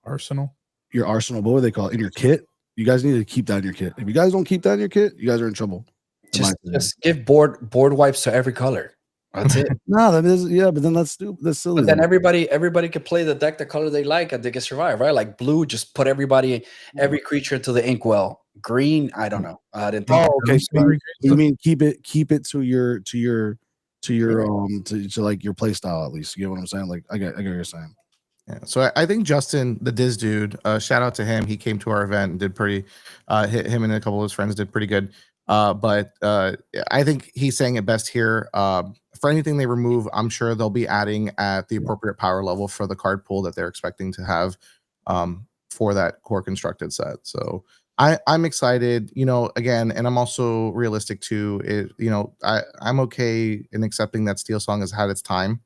S3: Arsenal.
S4: Your arsenal. What do they call it? In your kit. You guys need to keep that in your kit. If you guys don't keep that in your kit, you guys are in trouble.
S2: Just give board wipes to every color. That's it.
S4: No, that is but then that's stupid. That's silly.
S2: But then everybody could play the deck the color they like and they can survive, right? Like blue, just put every creature into the inkwell. Green, I don't know. I didn't think.
S4: Oh, okay. So you mean keep it to your like your play style at least. You get what I'm saying? Like I get what you're saying.
S1: Yeah, so I think Justin, the Diz dude, shout out to him. He came to our event and did pretty. Him and a couple of his friends did pretty good. But I think he's saying it best here. For anything they remove, I'm sure they'll be adding at the appropriate power level for the card pool that they're expecting to have for that core constructed set. So I'm excited, again, and I'm also realistic too. I'm okay in accepting that Steel Song has had its time.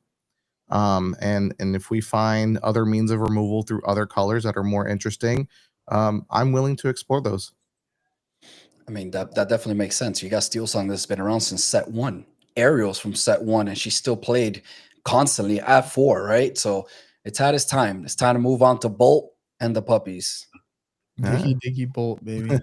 S1: And if we find other means of removal through other colors that are more interesting, I'm willing to explore those.
S2: I mean, that definitely makes sense. You got Steel Song that's been around since set 1. Ariel's from set 1, and she still played constantly at 4, right? So it's had its time. It's time to move on to Bolt and the puppies.
S3: Diggy Bolt, baby.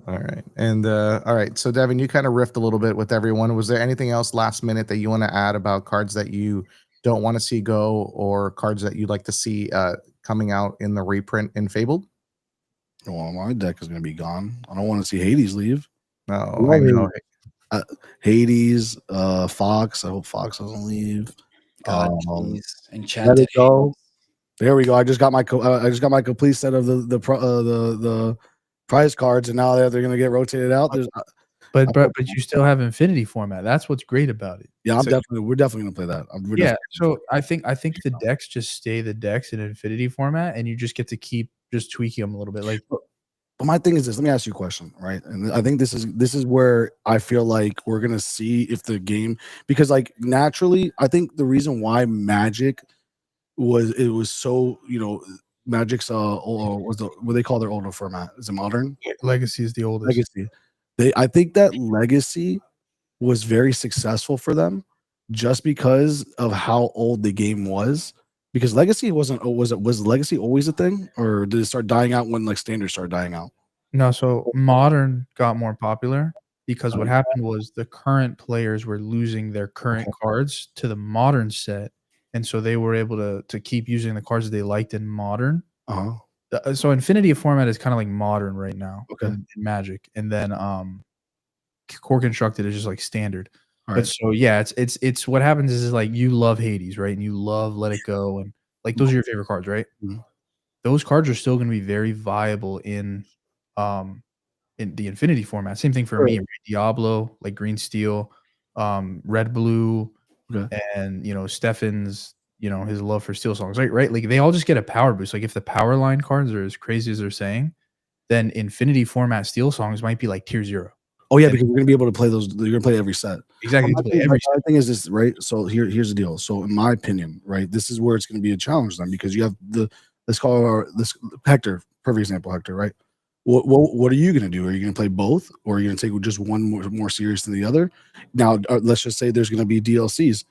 S1: All right. And all right. So Devin, you kind of riffed a little bit with everyone. Was there anything else last minute that you want to add about cards that you don't want to see go, or cards that you'd like to see coming out in the reprint in Fabled?
S4: Well, my deck is going to be gone. I don't want to see Hades leave.
S1: No, I know.
S4: Hades, Fox. I hope Fox doesn't leave.
S2: Enchanted.
S4: There we go. I just got my complete set of the prize cards, and now they're going to get rotated out.
S3: But you still have Infinity format. That's what's great about it.
S4: Yeah, we're definitely going to play that.
S3: So I think the decks just stay the decks in Infinity format, and you just get to keep just tweaking them a little bit. Like,
S4: but my thing is this. Let me ask you a question, right? And I think this is where I feel like we're going to see if the game, because like naturally, I think the reason why Magic was so, Magic's what they call their older format. Is it Modern?
S3: Legacy is the oldest.
S4: Legacy. I think that Legacy was very successful for them just because of how old the game was. Because Legacy was Legacy always a thing, or did it start dying out when like Standard started dying out?
S3: No, so Modern got more popular because what happened was the current players were losing their current cards to the Modern set, and so they were able to keep using the cards they liked in Modern. So Infinity format is kind of like Modern right now, in Magic, and then Core Constructed is just like Standard. But so yeah, it's what happens is like you love Hades, right? And you love Let It Go, and like those are your favorite cards, right? Those cards are still going to be very viable in the Infinity format. Same thing for me, Diablo, like Green Steel, Red Blue, and Stefan's his love for Steel Songs, right? Like they all just get a power boost. Like if the power line cards are as crazy as they're saying, then Infinity format Steel Songs might be like tier 0.
S4: Oh yeah, because you're gonna be able to play those. You're gonna play every set.
S3: Exactly.
S4: The thing is this, right? So here's the deal. So in my opinion, right, this is where it's gonna be a challenge then, because you have this Hector, perfect example, Hector, right? What are you gonna do? Are you gonna play both, or are you gonna take just one more serious than the other? Now, let's just say there's gonna be DLCs.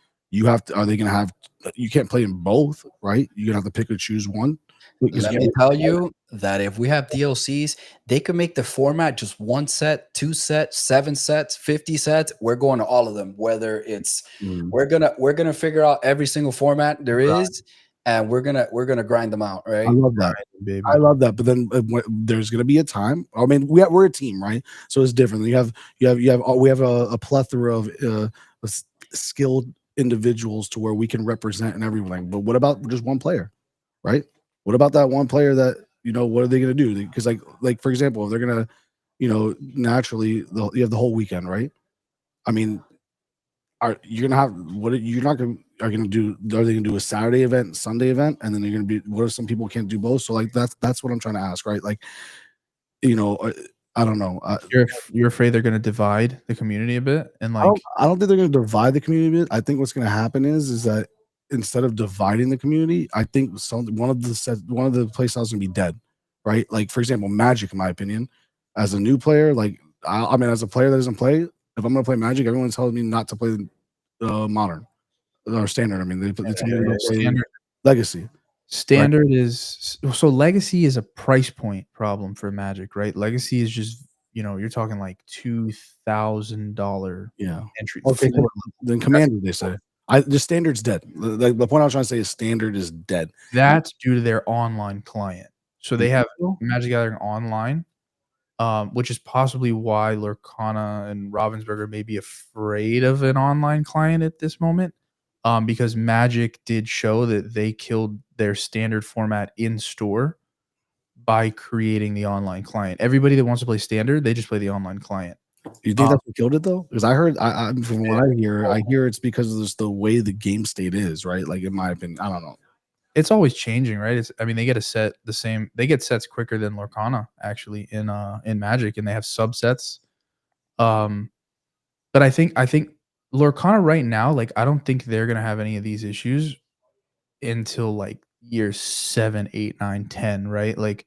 S4: Are they gonna have? You can't play in both, right? You're gonna have to pick or choose one.
S2: Let me tell you that if we have DLCs, they could make the format just 1 set, 2 sets, 7 sets, 50 sets. We're going to all of them. Whether it's we're gonna figure out every single format there is, and we're gonna grind them out, right?
S4: I love that.
S3: Baby.
S4: I love that. But then there's going to be a time. I mean, we're a team, right? So it's different. We have a plethora of skilled individuals to where we can represent and everything. But what about just one player, right? What about that one player that what are they going to do? Because like for example, if they're going to, naturally you have the whole weekend, right? I mean, are they gonna do a Saturday event, Sunday event, and then you're gonna be what if some people can't do both? So like that's what I'm trying to ask, right? Like, I don't know.
S3: You're afraid they're going to divide the community a bit, and
S4: I don't think they're gonna divide the community a bit. I think what's gonna happen is that instead of dividing the community, I think one of the play styles gonna be dead, right? Like for example, Magic, in my opinion, as a new player, like I mean, as a player that doesn't play. If I'm gonna play Magic, everyone's telling me not to play Modern or Standard. I mean, they tell me to play Legacy.
S3: Standard is so Legacy is a price point problem for Magic, right? Legacy is just you're talking like $2,000 entry.
S4: Okay, then Commander, they say. The Standard's dead. The point I was trying to say is Standard is dead.
S3: That's due to their online client. So they have Magic Gathering online. Which is possibly why Lorcana and Ravensburger may be afraid of an online client at this moment, because Magic did show that they killed their Standard format in store by creating the online client. Everybody that wants to play Standard, they just play the online client.
S4: You think that's what killed it though? Because I heard, from what I hear it's because of the way the game state is, right? Like in my opinion, I don't know.
S3: It's always changing, right? They get a set the same. They get sets quicker than Lorcana actually in Magic, and they have subsets. But I think Lorcana right now, like I don't think they're gonna have any of these issues until like year 7, 8, 9, 10, right? Like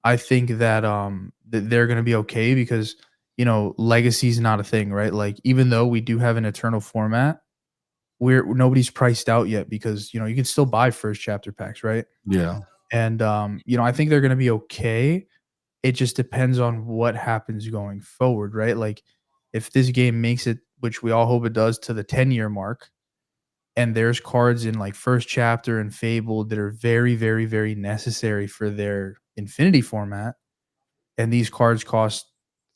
S3: I think that they're gonna be okay because Legacy is not a thing, right? Like even though we do have an Eternal format. Nobody's priced out yet because you can still buy first chapter packs, right?
S4: Yeah.
S3: And I think they're going to be okay. It just depends on what happens going forward, right? Like if this game makes it, which we all hope it does, to the 10-year mark, and there's cards in like first chapter and Fabled that are very, very, very necessary for their Infinity format, and these cards cost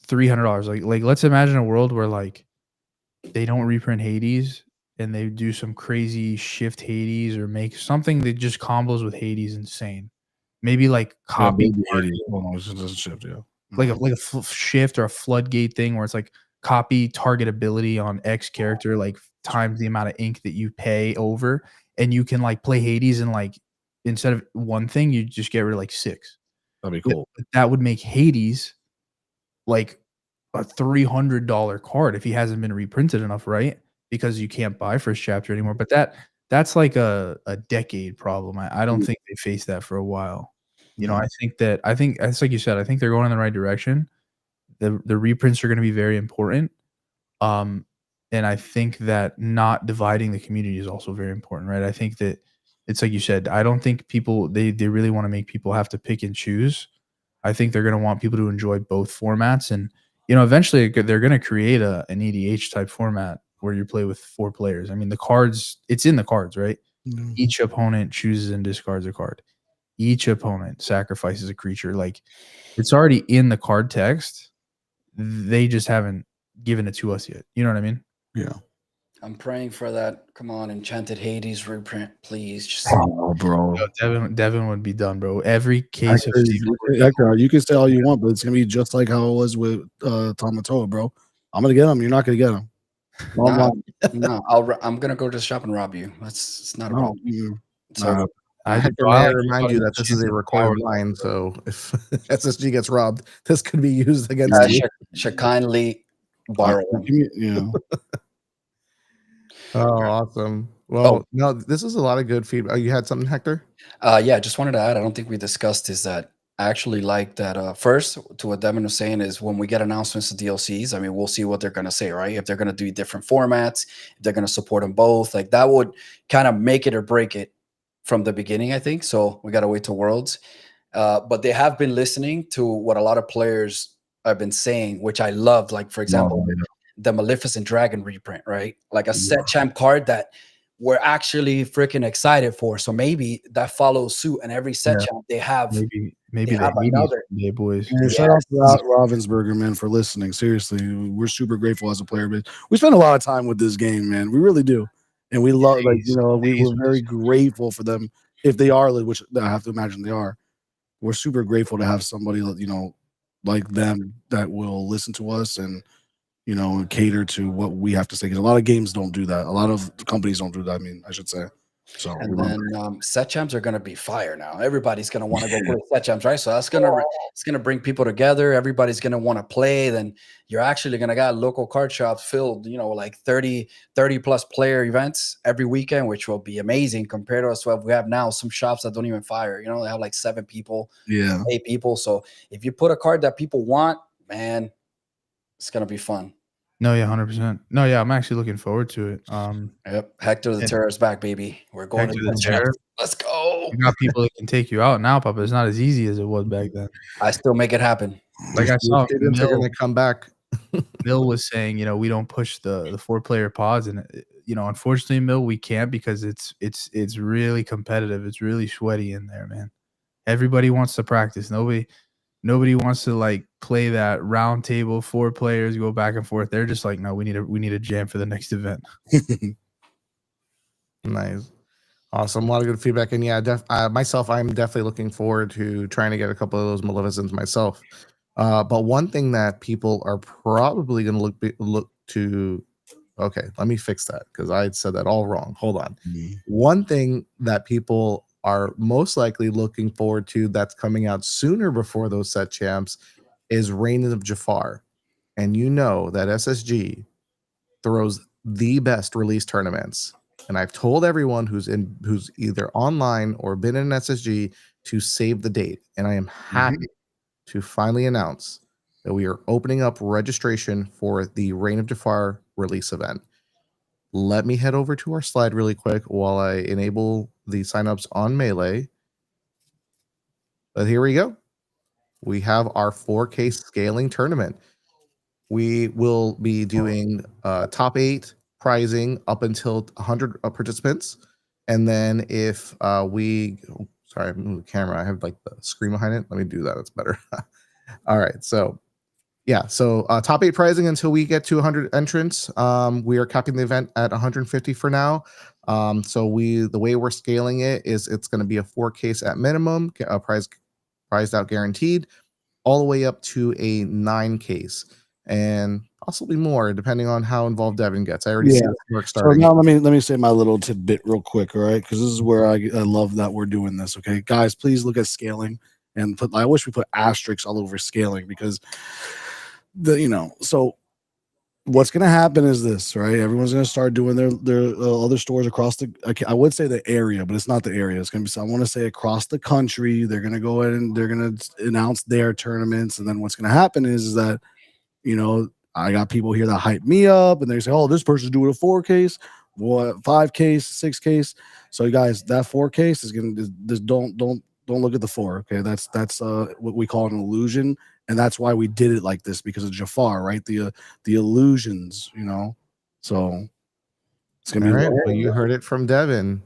S3: $300. Like let's imagine a world where like they don't reprint Hades. And they do some crazy shift Hades or make something that just combos with Hades insane. Maybe like copy
S4: Hades. Oh, no, it doesn't shift, yeah.
S3: Like a shift or a floodgate thing where it's like copy target ability on X character, like times the amount of ink that you pay over, and you can like play Hades and like instead of one thing, you just get rid of like 6.
S4: That'd be cool.
S3: That would make Hades like a $300 card if he hasn't been reprinted enough, right? Because you can't buy first chapter anymore. But that's like a decade problem. I don't think they face that for a while. I think it's like you said, I think they're going in the right direction. The reprints are going to be very important. And I think that not dividing the community is also very important, right? I think that it's like you said, I don't think people they really want to make people have to pick and choose. I think they're going to want people to enjoy both formats, and eventually they're going to create an EDH type format where you play with 4 players. I mean, the cards, it's in the cards, right? Mm-hmm. Each opponent chooses and discards a card. Each opponent sacrifices a creature. Like, it's already in the card text. They just haven't given it to us yet. You know what I mean?
S4: Yeah.
S2: I'm praying for that. Come on, Enchanted Hades reprint, please. Just...
S4: Oh, bro.
S3: Devin would be done, bro. Every case of
S4: Hector, you can say all you want, but it's gonna be just like how it was with Tamatoa, bro. I'm gonna get him. You're not gonna get him.
S2: No, I'm gonna go to the shop and rob you. It's not a problem.
S1: I remind you that this is a recorded line, so if SSG gets robbed, this could be used against you.
S2: Should kindly borrow.
S1: Oh, awesome. Well, no, this is a lot of good feedback. You had something, Hector?
S2: Yeah, just wanted to add, I don't think we discussed is that I actually like that first to what Devin was saying is when we get announcements of DLCs, I mean, we'll see what they're going to say, right? If they're going to do different formats, if they're going to support them both, like that would kind of make it or break it from the beginning, I think. So we got to wait till Worlds. But they have been listening to what a lot of players have been saying, which I loved. Like, for example, the Maleficent Dragon reprint, right? Like a set champ card that we're actually freaking excited for. So maybe that follows suit, and every set
S3: Yeah.
S2: champ they have
S3: Maybe
S2: they
S3: the
S2: have
S3: 80s
S2: another.
S3: someday, boys.
S4: And shout out to Ravensburger, man, for listening. Seriously, we're super grateful as a player base. We spend a lot of time with this game, man. We really do, and we love, like, you know, we're very grateful for them if they are, which I have to imagine they are. We're super grateful to have somebody, you know, like them that will listen to us and, you know, cater to what we have to say. Because a lot of games don't do that. A lot of companies don't do that. I mean, I should say. So,
S2: And then set champs are gonna be fire now. Everybody's gonna want to go play set champs, right? So that's gonna bring people together. Everybody's gonna want to play. Then you're actually gonna got local card shops filled, you know, like 30 plus player events every weekend, which will be amazing compared to us what we have now. Some shops that don't even fire, you know, they have like 7 people,
S4: yeah,
S2: 8 people. So if you put a card that people want, man, it's gonna be fun.
S3: No, yeah, 100%. No, yeah, I'm actually looking forward to it.
S2: Yep, Hector the
S3: And
S2: Terror's back, baby. We're going
S3: Hector
S2: to
S3: the
S2: the
S3: Terror.
S2: champs. Let's go.
S3: You got people that can take you out now, Papa. It's not as easy as it was back then.
S2: I still make it happen.
S3: Like I saw
S1: Students are going to come back.
S3: Mill was saying, you know, we don't push the 4-player pods, and you know, unfortunately, Mill, we can't because it's really competitive. It's really sweaty in there, man. Everybody wants to practice. Nobody wants to like play that round table, 4 players go back and forth. They're just like, no, we need a jam for the next event.
S1: Nice. Awesome. A lot of good feedback. And yeah, myself, I'm definitely looking forward to trying to get a couple of those Maleficents myself. But one thing that people are probably going to look to, okay, let me fix that because I said that all wrong. Hold on. One thing that people are most likely looking forward to that's coming out sooner before those set champs is Reign of Jafar. And you know that SSG throws the best release tournaments. And I've told everyone who's either online or been in an SSG to save the date. And I am happy to finally announce that we are opening up registration for the Reign of Jafar release event. Let me head over to our slide really quick while I enable the signups on Melee. But here we go. We have our 4K scaling tournament. We will be doing top 8 prizing up until 100 participants. And then if sorry, I moved the camera. I have like the screen behind it. Let me do that. It's better. All right. So yeah. So top 8 prizing until we get to 100 entrants. We are capping the event at 150 for now. So the way we're scaling it is it's going to be a 4 case at minimum, prized out guaranteed, all the way up to a 9 case. And possibly more, depending on how involved Devin gets. I already see the work starting.
S4: So now let me say my little tidbit real quick, all right? Because this is where I love that we're doing this. Okay, guys, please look at scaling and I wish we put asterisks all over scaling because so what's going to happen is this, right? Everyone's going to start doing their other stores across I would say the area, but it's not the area. It's going to be, I want to say across the country. They're going to go ahead and they're going to announce their tournaments. And then what's going to happen is that, you know, I got people here that hype me up and they say, oh, this person's doing a 4 case, 5 case, 6 case. So you guys, that 4 case is going to just don't look at the 4. Okay. That's what we call an illusion. And that's why we did it like this, because of Jafar, right? The illusions, you know. So it's gonna be
S1: right. Well, you heard it from Devin.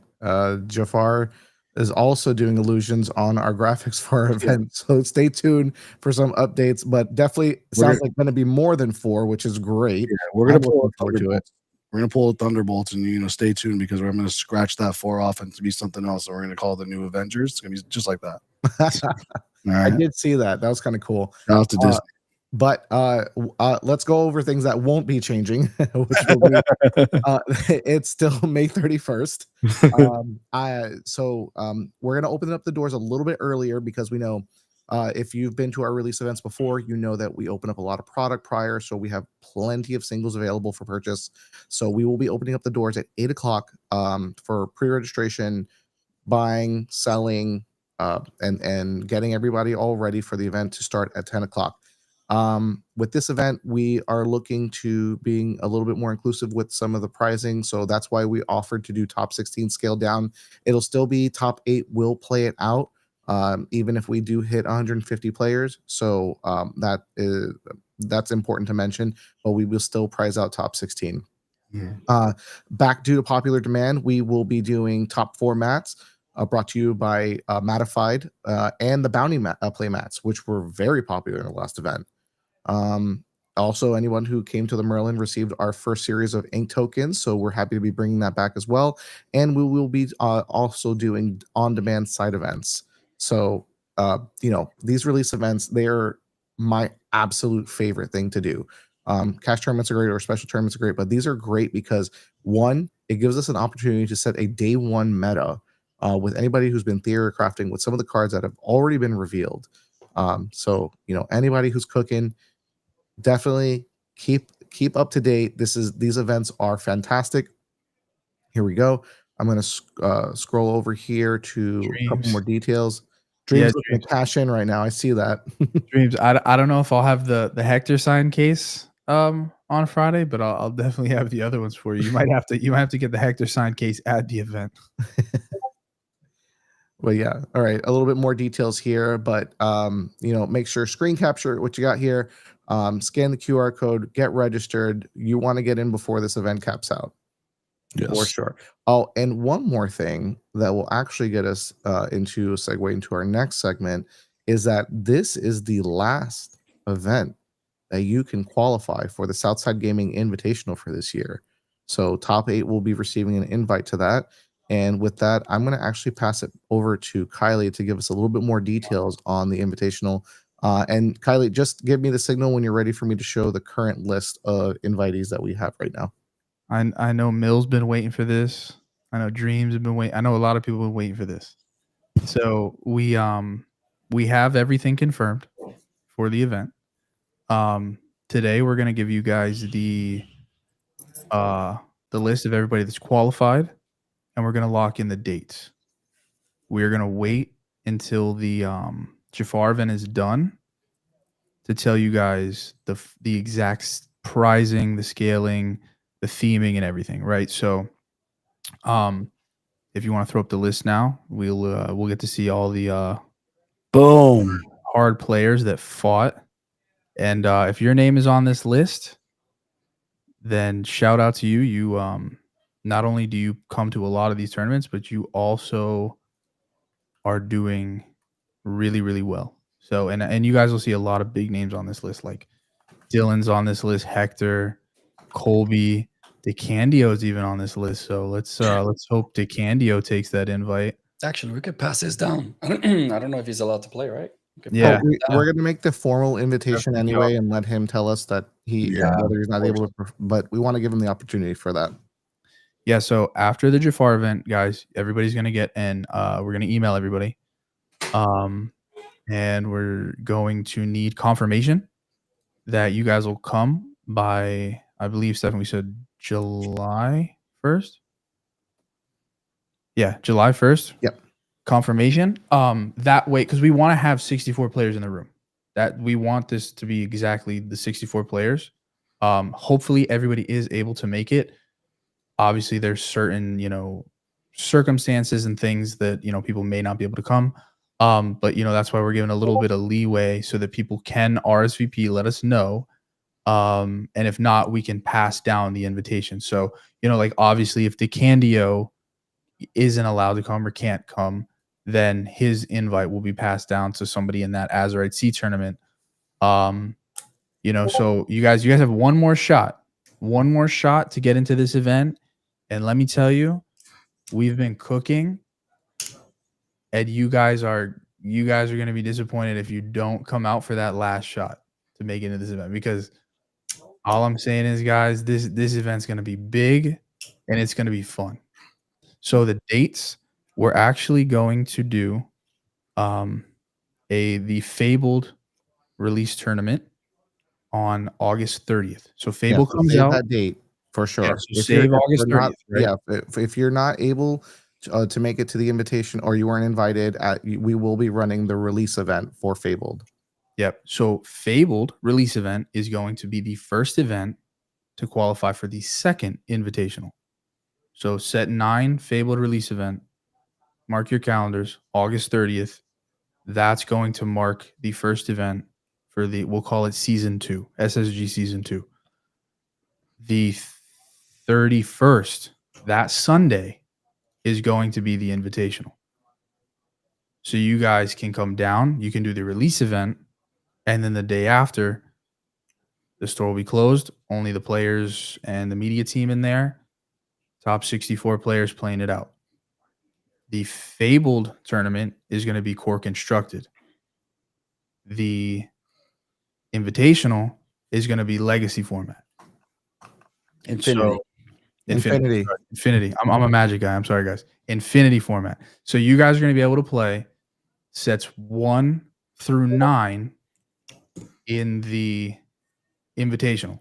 S1: Jafar is also doing illusions on our graphics for our event. So stay tuned for some updates, but definitely sounds like going to be more than 4, which is great.
S4: Yeah, we're going to pull forward to it. We're going to pull Thunderbolts and, you know, stay tuned because I'm going to scratch that 4 off and to be something else. And we're going to call it the new Avengers. It's going to be just like that.
S1: All right. I did see that. That was kind of cool.
S4: Shout out to Disney.
S1: But let's go over things that won't be changing, which will be, it's still May 31st. We're going to open up the doors a little bit earlier because we know if you've been to our release events before, you know that we open up a lot of product prior. So we have plenty of singles available for purchase. So we will be opening up the doors at 8 o'clock for pre-registration, buying, selling, and getting everybody all ready for the event to start at 10 o'clock. With this event, we are looking to being a little bit more inclusive with some of the pricing. So that's why we offered to do top 16 scale down. It'll still be top 8 will play it out, even if we do hit 150 players. So that's important to mention, but we will still prize out top 16. Back due to popular demand, we will be doing top 4 mats brought to you by Matified and the Bounty play mats, which were very popular in the last event. Also, anyone who came to the Merlin received our first series of ink tokens, so we're happy to be bringing that back as well. And we will be also doing on-demand side events. So, these release events, they are my absolute favorite thing to do. Cash tournaments are great, or special tournaments are great, but these are great because, one, it gives us an opportunity to set a day one meta with anybody who's been theory crafting with some of the cards that have already been revealed. So, anybody who's cooking, definitely keep up to date. These events are fantastic. Here we go. I'm going to scroll over here to a couple more details. Dreams looking to cash in right now. I see that.
S3: Dreams. I don't know if I'll have the Hector sign case on Friday, but I'll definitely have the other ones for you. You might have to get the Hector sign case at the event.
S1: Well, yeah. All right. A little bit more details here, but make sure screen capture what you got here. Scan the QR code, get registered. You want to get in before this event caps out.
S4: Yes.
S1: For sure. Oh, and one more thing that will actually get us into a segue into our next segment is that this is the last event that you can qualify for the Southside Gaming Invitational for this year. So top 8 will be receiving an invite to that. And with that, I'm going to actually pass it over to Kylie to give us a little bit more details on the Invitational. And Kylie, just give me the signal when you're ready for me to show the current list of invitees that we have right now.
S3: I know Mill's been waiting for this. I know Dreams have been waiting. I know a lot of people have been waiting for this. So we have everything confirmed for the event. Today we're gonna give you guys the list of everybody that's qualified, and we're gonna lock in the dates. We're gonna wait until the Jafar event is done to tell you guys the exact pricing, the scaling, the theming, and everything, right? So if you want to throw up the list now, we'll get to see all the
S4: boom
S3: hard players that fought. And if your name is on this list, then shout out to you. You not only do you come to a lot of these tournaments, but you also are doing really, really well. So and you guys will see a lot of big names on this list, like Dylan's on this list, Hector, Colby, DeCandio is even on this list. So let's hope DeCandio takes that invite.
S2: Actually, we could pass this down. I don't know if he's allowed to play, right?
S3: Yeah,
S1: we're going to make the formal invitation anyway and let him tell us that whether he's not able to, but we want to give him the opportunity for that.
S3: Yeah. So after the Jafar event, guys, everybody's going to get in. We're going to email everybody. And we're going to need confirmation that you guys will come by, I believe, Stephen, we said July 1st. Yeah, July 1st.
S1: Yep.
S3: Confirmation. That way, because we want to have 64 players in the room. That we want this to be exactly the 64 players. Hopefully everybody is able to make it. Obviously, there's certain, circumstances and things that, people may not be able to come. But that's why we're giving a little bit of leeway so that people can RSVP, let us know. And if not, we can pass down the invitation. So, obviously if DeCandio isn't allowed to come or can't come, then his invite will be passed down to somebody in that Azurite C tournament. So you guys have one more shot to get into this event. And let me tell you, we've been cooking, and you guys are going to be disappointed if you don't come out for that last shot to make it into this event, because all I'm saying is, guys, this event's going to be big and it's going to be fun. So the dates, we're actually going to do the Fabled release tournament on August 30th. So Fable comes out
S1: that date for sure.
S3: Yeah, so save August 30th. Right?
S1: Yeah, if you're not able to make it to the invitation or you weren't invited, we will be running the release event for Fabled.
S3: Yep. So Fabled release event is going to be the first event to qualify for the second invitational. So set 9 Fabled release event. Mark your calendars, August 30th. That's going to mark the first event for we'll call it season 2, SSG season 2. The 31st, that Sunday, is going to be the invitational. So you guys can come down, you can do the release event, and then the day after, the store will be closed. Only the players and the media team in there. Top 64 players playing it out. The Fabled tournament is going to be core constructed. The invitational is going to be legacy format.
S2: Infinity.
S3: So,
S1: Infinity.
S3: I'm a Magic guy. I'm sorry, guys. Infinity format. So you guys are going to be able to play sets 1 through 9 in the invitational.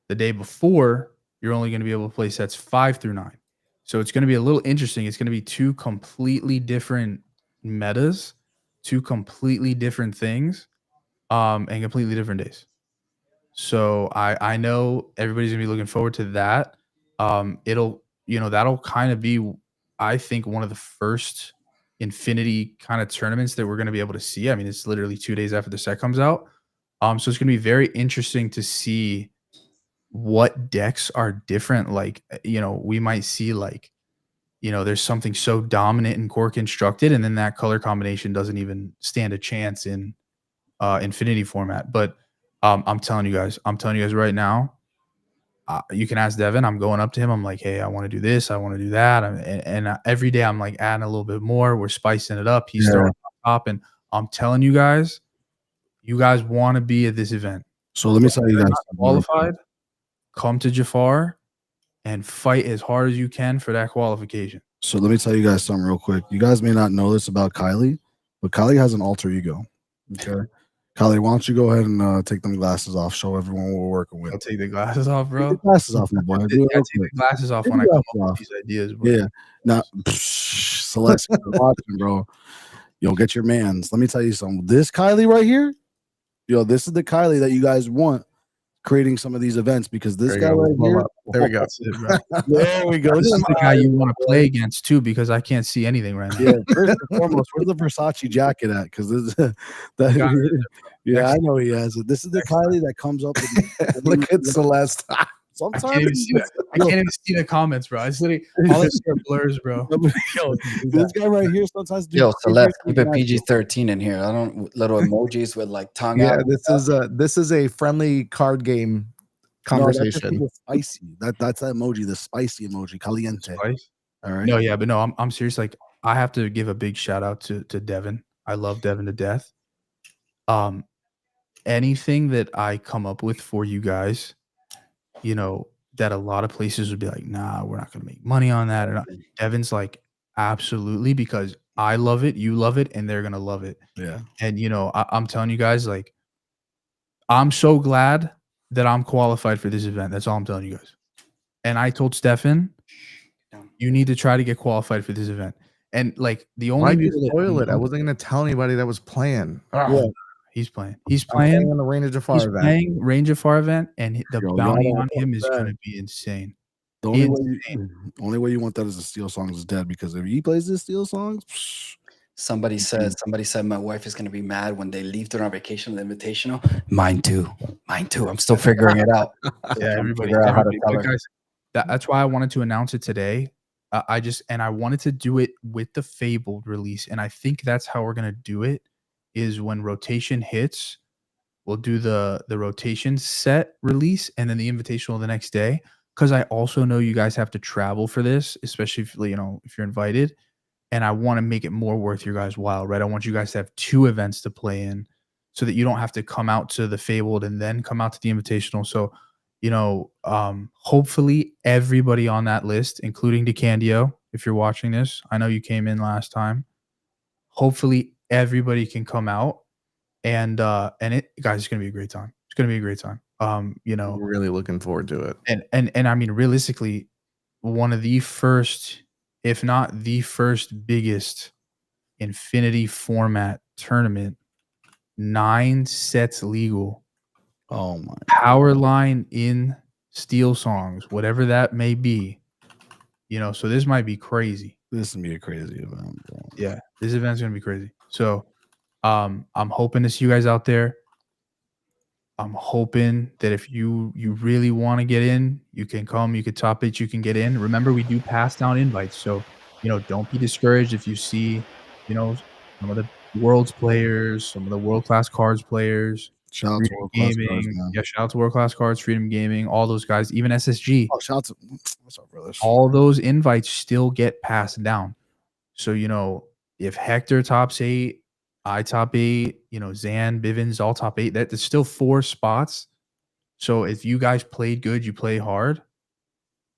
S3: The day before, you're only going to be able to play sets 5 through 9. So it's going to be a little interesting. It's going to be two completely different metas, two completely different things, and completely different days. So I know everybody's gonna be looking forward to that. That'll kind of be, I think, one of the first Infinity kind of tournaments that we're gonna be able to see. I mean, it's literally 2 days after the set comes out. So it's gonna be very interesting to see what decks are different. Like, we might see there's something so dominant in core constructed, and then that color combination doesn't even stand a chance in Infinity format. But I'm telling you guys right now, you can ask Devin. I'm going up to him. I'm like, hey, I want to do this. I want to do that. And every day I'm like adding a little bit more. We're spicing it up. He's throwing on top. And I'm telling you guys want to be at this event.
S4: So let me tell you guys,
S3: qualified, come to Jafar and fight as hard as you can for that qualification.
S4: So let me tell you guys something real quick. You guys may not know this about Kylie, but Kylie has an alter ego. Okay. Kylie, why don't you go ahead and take them glasses off? Show everyone what we're working with.
S3: I'll take the glasses off, bro.
S4: Take the glasses off, my boy.
S3: I take the glasses off when I come up with these ideas, bro.
S4: Yeah. Now, Celeste, you're watching, bro. Yo, get your mans. Let me tell you something. This Kylie right here, this is the Kylie that you guys want creating some of these events, because this guy right here.
S1: There we go.
S4: There we go.
S3: This is the guy you want to play against too, because I can't see anything right now.
S4: Yeah, first and foremost, where's the Versace jacket at? Because I know he has it. This is the Kylie that comes up with
S1: Look at Celeste.
S3: I can't even see the comments, bro. It's literally all I see are blurs, bro.
S4: Yo, this guy right here sometimes.
S2: Celeste, keep it PG-13 in here. I don't little emojis with like tongue out.
S1: This is a friendly card game conversation.
S4: No, spicy. That's that emoji, the spicy emoji, caliente.
S3: Spice?
S4: All right.
S3: No, yeah, but no, I'm serious. Like, I have to give a big shout out to Devin. I love Devin to death. Anything that I come up with for you guys, that a lot of places would be like, nah, we're not going to make money on that. And Devin's like, absolutely, because I love it, you love it, and they're going to love it.
S4: Yeah.
S3: And, I'm telling you guys, like, I'm so glad that I'm qualified for this event. That's all I'm telling you guys. And I told Stefan, you need to try to get qualified for this event. And like the only
S1: Why'd you spoil it? I wasn't going to tell anybody that was playing.
S3: Yeah. He's playing. He's playing
S1: on the Range of Jafar event.
S3: Playing Range of Jafar event, and the bounty on him is going to be insane.
S4: The only way you want that is the Steel Songs is dead, because if he plays the Steel Songs,
S2: somebody said my wife is going to be mad when they leave during our vacation of the invitational. Mine too. I'm still figuring it out.
S3: Yeah, everybody. Guys, that's why I wanted to announce it today. I wanted to do it with the Fabled release, and I think that's how we're going to do it. Is when rotation hits, we'll do the rotation set release and then the invitational the next day. Because I also know you guys have to travel for this, especially if you're invited, and I want to make it more worth your guys' while, right? I want you guys to have 2 events to play in, so that you don't have to come out to the Fabled and then come out to the invitational. So, hopefully everybody on that list, including DeCandio, if you're watching this, I know you came in last time. Hopefully everybody can come out, and guys, it's gonna be a great time. It's gonna be a great time.
S1: We're really looking forward to it.
S3: And I mean, realistically, one of the first, if not the first biggest Infinity format tournament, 9 sets legal.
S4: Oh my!
S3: Power line in Steel Songs, whatever that may be. So this might be crazy.
S4: This is gonna be a crazy event, bro.
S3: Yeah, this event's gonna be crazy. So, I'm hoping to see you guys out there. I'm hoping that if you really want to get in, you can come, you can top it, you can get in. Remember, we do pass down invites, so don't be discouraged if you see, some of the world's players, some of the world class cards players,
S4: Shout out to
S3: Freedom
S4: World Class Cards,
S3: Gaming.
S4: man.
S3: Yeah, shout out to World Class Cards, Freedom Gaming, all those guys, even SSG.
S4: Oh, shout out to what's up, brothers?
S3: All those invites still get passed down. So, if Hector tops 8, I top 8, Zan, Bivens, all top 8, there's still 4 spots. So if you guys played good, you play hard.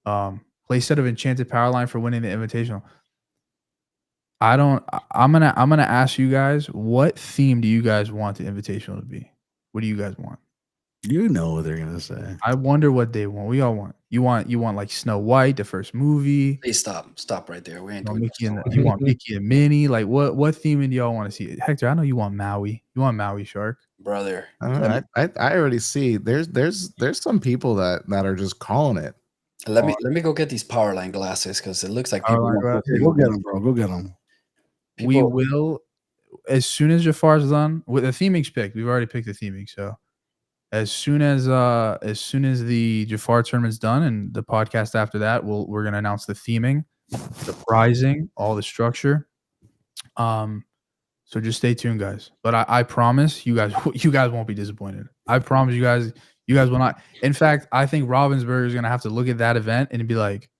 S3: Play set of Enchanted Powerline for winning the Invitational. I'm gonna ask you guys, what theme do you guys want the Invitational to be? What do you guys want?
S4: You know what they're gonna say.
S3: I wonder what they want. We all want. You want like Snow White, the first movie.
S2: Please stop right there. We ain't
S3: You want
S2: doing
S3: Mickey
S2: this.
S3: and you want Mickey and Minnie. Like what theme do y'all want to see? Hector, I know you want Maui. You want Maui Shark.
S2: Brother.
S1: I already see. There's some people that are just calling it.
S2: Let me go get these Powerline glasses because it looks like
S3: Powerline glasses.
S4: Go get them, bro. Go get them.
S3: We will, as soon as Jafar's done with the theming's picked. We've already picked the theming, so as soon as the Jafar tournament's done and the podcast after that, we're gonna announce the theming, the prizing, all the structure. So just stay tuned, guys. But I promise you guys won't be disappointed. I promise you guys will not. In fact, I think Ravensburger is gonna have to look at that event and be like,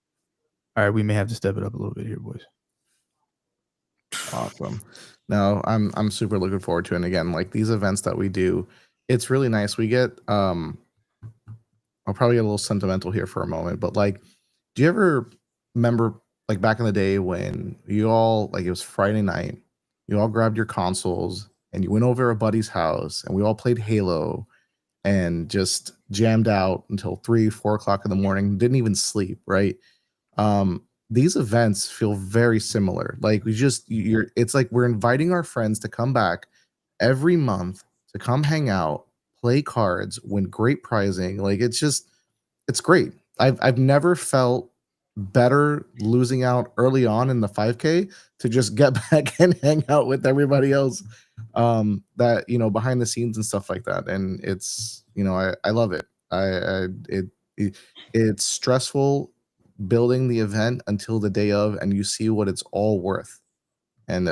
S3: all right, we may have to step it up a little bit here, boys.
S1: Awesome. No, I'm super looking forward to it. And again, like these events that we do, it's really nice. We get I'll probably get a little sentimental here for a moment, but like, do you ever remember like back in the day when you all like it was Friday night, you all grabbed your consoles and you went over a buddy's house and we all played Halo and just jammed out until 3-4 o'clock in the morning, didn't even sleep, right? These events feel very similar. Like it's like we're inviting our friends to come back every month to come hang out, play cards, win great prizing. Like it's great. I've never felt better losing out early on in the 5K to just get back and hang out with everybody else that behind the scenes and stuff like that. And it's I love it. It's stressful building the event until the day of, and you see what it's all worth. And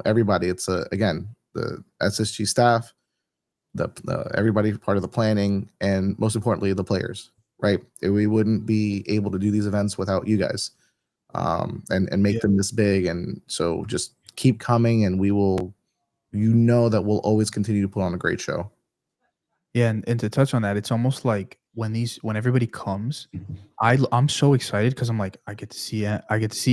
S1: everybody, it's again the SSG staff, the everybody part of the planning, and most importantly the players, right? We wouldn't be able to do these events without you guys, and make them this big. And so just keep coming, and we will that we'll always continue to put on a great show.
S3: Yeah, and to touch on that, it's almost like when everybody comes, I'm so excited because I'm like, I get to see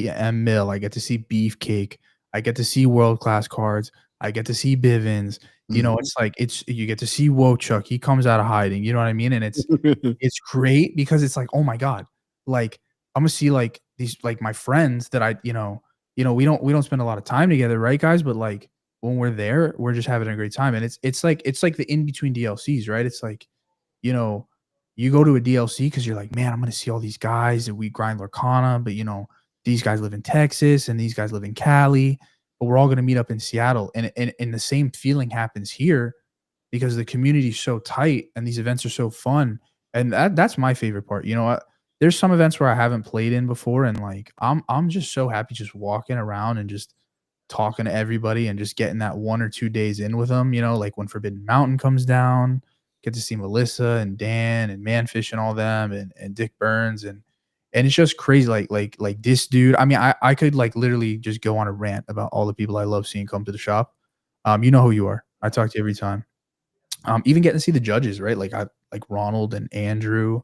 S3: M Mill, I get to see Beefcake, I get to see World Class Cards, I get to see Bivens. It's like you get to see Wochuk. He comes out of hiding. You know what I mean? And it's great because it's like, oh my God, like I'm gonna see like these like my friends that I we don't spend a lot of time together, right, guys? But like when we're there, we're just having a great time. And it's like the in-between DLCs, right? It's like, you go to a DLC because you're like, man, I'm going to see all these guys and we grind Lorcana, but these guys live in Texas and these guys live in Cali, but we're all going to meet up in Seattle. And the same feeling happens here because the community is so tight and these events are so fun. And that's my favorite part. There's some events where I haven't played in before, and like I'm just so happy just walking around and just talking to everybody and just getting that 1 or 2 days in with them, like when Forbidden Mountain comes down, get to see Melissa and Dan and Manfish and all them and Dick Burns and it's just crazy. Like this dude. I mean, I could like literally just go on a rant about all the people I love seeing come to the shop. You know who you are. I talk to you every time. Even getting to see the judges, right? Like Ronald and Andrew.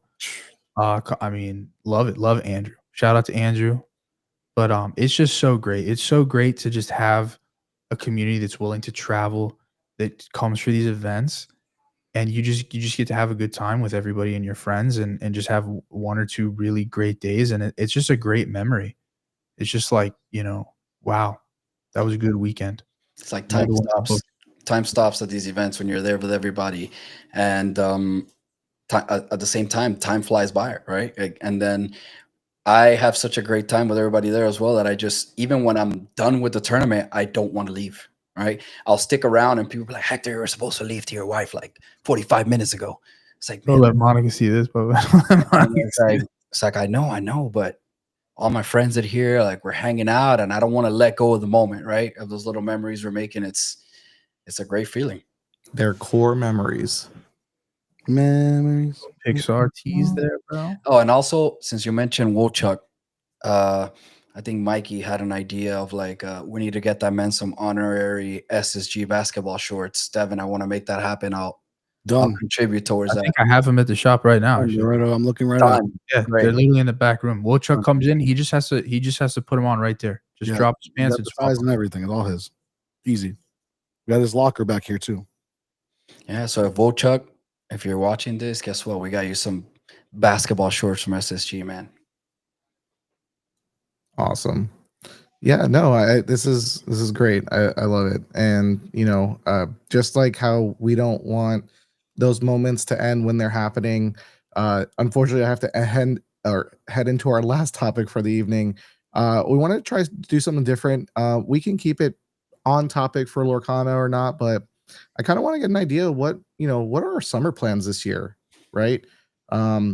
S3: I mean, love it. Love Andrew. Shout out to Andrew. But it's just so great. It's so great to just have a community that's willing to travel, that comes for these events, and you just get to have a good time with everybody and your friends, and just have 1 or 2 really great days, and it's just a great memory. It's just like wow, that was a good weekend.
S2: It's like time stops at these events when you're there with everybody, and at the same time, time flies by, right? And then I have such a great time with everybody there as well that I just, even when I'm done with the tournament, I don't want to leave. right? I'll stick around and people be like, Hector, you were supposed to leave to your wife like 45 minutes ago. It's like,
S3: Don't
S2: man,
S3: let Monica see this, but
S2: and it's like, I know, but all my friends are here, like we're hanging out, and I don't want to let go of the moment, right? Of those little memories we're making. It's a great feeling.
S1: They're core memories.
S4: Memories.
S3: Pixar tease there, bro.
S2: Oh, and also since you mentioned Wochuk, I think Mikey had an idea of like we need to get that man some honorary SSG basketball shorts. Devin, I want to make that happen. I'll
S4: Done.
S2: contribute towards
S3: I
S2: that.
S3: think I have them at the shop right now. Actually.
S4: I'm looking right at.
S2: Done.
S3: Yeah,
S2: Great.
S3: they're literally in the back room. Wochuk comes in, he just has to put them on right there. Just
S4: Yeah,
S3: drop his
S4: He
S3: pants
S4: got
S3: and
S4: the
S3: swap
S4: size
S3: 'em.
S4: and everything. It's all his. Easy. We got his locker back here too.
S2: Yeah. So if Wochuk, if you're watching this, guess what? We got you some basketball shorts from SSG, man.
S1: Awesome. Yeah, no, this is great. I love it. And just like how we don't want those moments to end when they're happening. Unfortunately, I have to head into our last topic for the evening. We want to try to do something different. We can keep it on topic for Lorcana or not, but I kind of want to get an idea of what are our summer plans this year, right?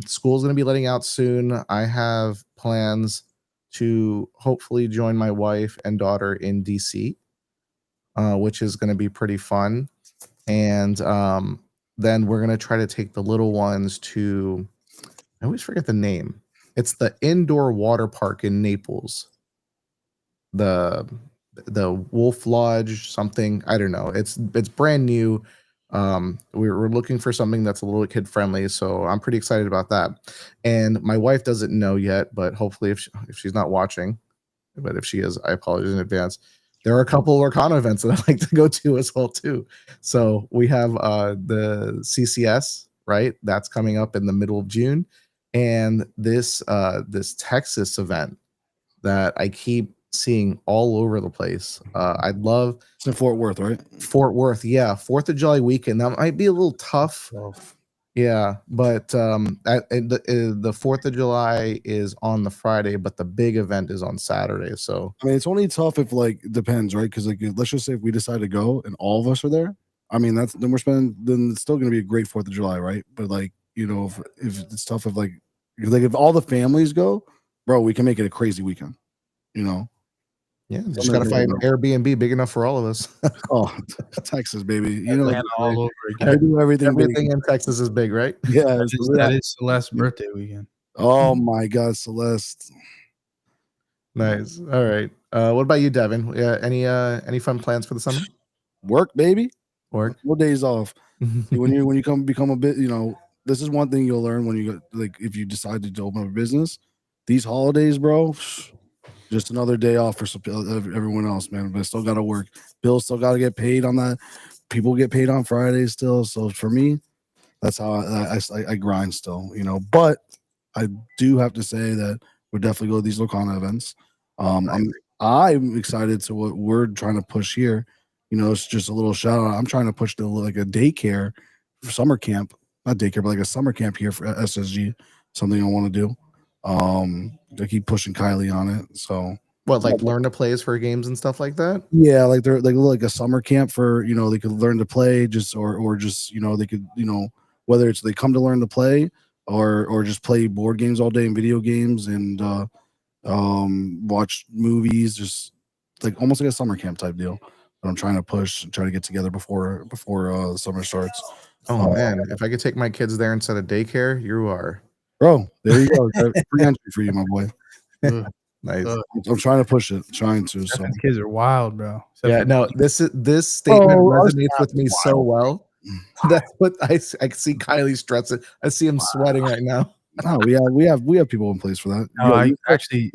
S1: School's gonna be letting out soon. I have plans to hopefully join my wife and daughter in DC, which is going to be pretty fun. And then we're going to try to take the little ones to, I always forget the name. It's the indoor water park in Naples. The Wolf Lodge, something, I don't know. It's brand new. We're looking for something that's a little kid friendly, so I'm pretty excited about that. And my wife doesn't know yet, but hopefully if she's not watching, but if she is, I apologize in advance. There are a couple of Arcana events that I like to go to as well too. So we have the CCS, right? That's coming up in the middle of June, and this Texas event that I keep seeing all over the place. I'd love
S4: It's in Fort Worth, right?
S1: Fort Worth, yeah, 4th of July weekend. That might be a little tough. Yeah, but the 4th of July is on the Friday, but the big event is on Saturday. So
S4: I mean, it's only tough if like it depends, right? Because like let's just say if we decide to go and all of us are there, I mean then it's still gonna be a great 4th of July, right? But like if it's tough if all the families go, bro, we can make it a crazy weekend.
S1: yeah, just gotta find Airbnb big enough for all of us.
S4: Oh, Texas, baby.
S3: all over
S4: I
S3: again.
S4: do everything big.
S1: Everything in Texas is big, right?
S4: Yeah.
S3: That is Celeste's birthday weekend.
S4: Oh my God, Celeste.
S1: Nice. All right. What about you, Devin? Yeah, any fun plans for the summer?
S4: Work, baby.
S1: Work.
S4: No days off. when you become a bit, this is one thing you'll learn when you like if you decide to open up a business. These holidays, bro, just another day off for everyone else, man. But I still gotta work. Bills still gotta get paid on that. People get paid on Fridays still. So for me, that's how I grind still, But I do have to say that we'll definitely go to these Lorcana events. I'm excited to what we're trying to push here. It's just a little shout out. I'm trying to push like a daycare for summer camp, not daycare, but like a summer camp here for SSG. Something I want to do. I keep pushing Kylie on it. So
S1: what, like learn to plays for games and stuff like that?
S4: Yeah, like they're like a summer camp for they could learn to play or just they could whether it's they come to learn to play or just play board games all day and video games and watch movies, just like almost like a summer camp type deal that I'm trying to push and try to get together before the summer starts.
S1: Oh man, if I could take my kids there instead of daycare, you are.
S4: Bro, there you go. Free entry for you, my boy.
S1: Nice.
S4: I'm trying to push it. So
S3: These kids are wild, bro.
S1: Yeah, no, this statement resonates with me so well. That's what I see Kylie stressing. I see him sweating right now.
S4: No, we have people in place for that.
S3: No, actually,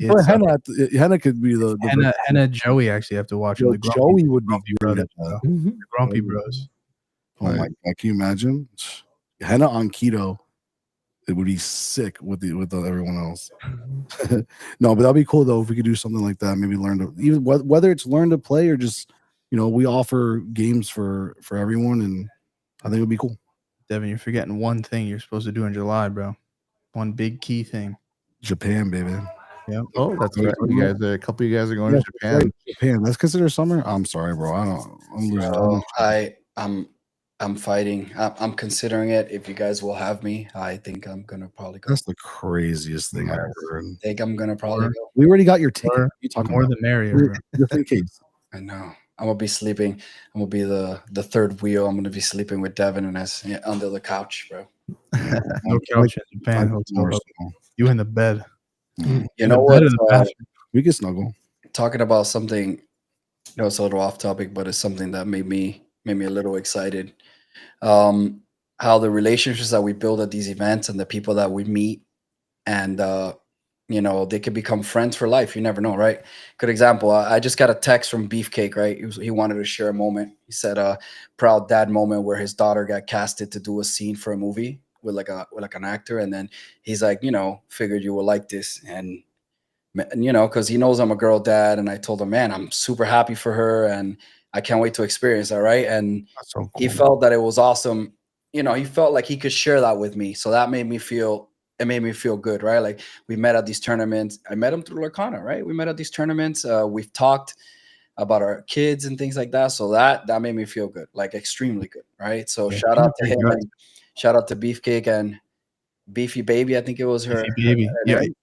S4: Henna could be the
S3: Henna and Joey actually have to watch him.
S4: Joey would be
S3: brothers, Grumpy Bros.
S4: Oh my God, can you imagine Henna on keto? It would be sick with everyone else. No, but that'd be cool though if we could do something like that. Maybe learn to even whether it's learn to play or just we offer games for everyone, and I think it would be cool.
S3: Devin, you're forgetting one thing you're supposed to do in July, bro. One big key thing.
S4: Japan, baby.
S1: Oh, that's right. A couple of you guys are going
S4: Yeah,
S1: to Japan.
S4: right, Japan. That's considered summer. I'm sorry, bro. I'm losing.
S2: So I'm fighting. I'm considering it. If you guys will have me, I think I'm gonna probably go.
S4: That's the craziest thing I've ever heard.
S2: I think I'm gonna probably go.
S4: We already got your ticket.
S3: More,
S4: What are you talking
S3: more
S4: about?
S3: the merrier.
S4: Just in case.
S2: I know. I'm gonna be sleeping. I'm gonna be the third wheel. I'm gonna be sleeping with Devin and us under the couch, bro.
S3: No couch in Japan. Hotel. You in the bed.
S2: You
S3: In
S2: know
S3: the
S2: what?
S3: bed or the bathroom?
S4: We can snuggle.
S2: Talking about something, it's a little off topic, but it's something that made me a little excited. How the relationships that we build at these events and the people that we meet, and they could become friends for life. You never know, right? Good example. I just got a text from Beefcake, right? He wanted to share a moment. He said a proud dad moment where his daughter got casted to do a scene for a movie with an actor, and then he's like, figured you will like this, and because he knows I'm a girl dad, and I told him, man, I'm super happy for her, and I can't wait to experience that, right? And
S4: That's so cool.
S2: he felt that it was awesome. He felt like he could share that with me, so that made me feel. It made me feel good, right? Like we met at these tournaments. I met him through Lorcana, right? We met at these tournaments. We've talked about our kids and things like that. So that made me feel good, like extremely good, right? So
S3: Yeah,
S2: shout out to him and shout out to Beefcake and Beefy Baby. I think it was her.
S3: Beefy Baby.
S2: her
S3: Yeah.
S2: name.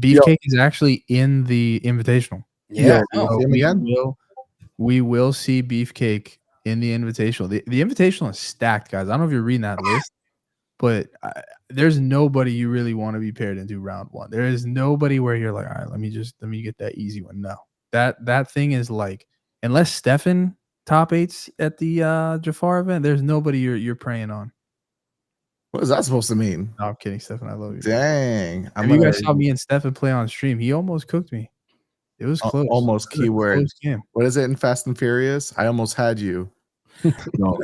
S3: Beefcake is actually in the Invitational.
S2: Yeah.
S1: Yo,
S2: no.
S1: see him again?
S3: We will see Beefcake in the Invitational. The Invitational is stacked, guys. I don't know if you're reading that list, but there's nobody you really want to be paired into round one. There is nobody where you're like, all right, let me get that easy one. No, that thing is like, unless Stefan top eights at the Jafar event, there's nobody you're preying on.
S1: What is that supposed to mean?
S3: No, I'm kidding, Stefan. I love you.
S1: Dang.
S3: If you guys saw me and Stefan play on stream, he almost cooked me. It was close.
S1: Almost
S3: It was a
S1: keyword.
S3: close game.
S1: What is it in Fast and Furious? I almost had you.
S4: No.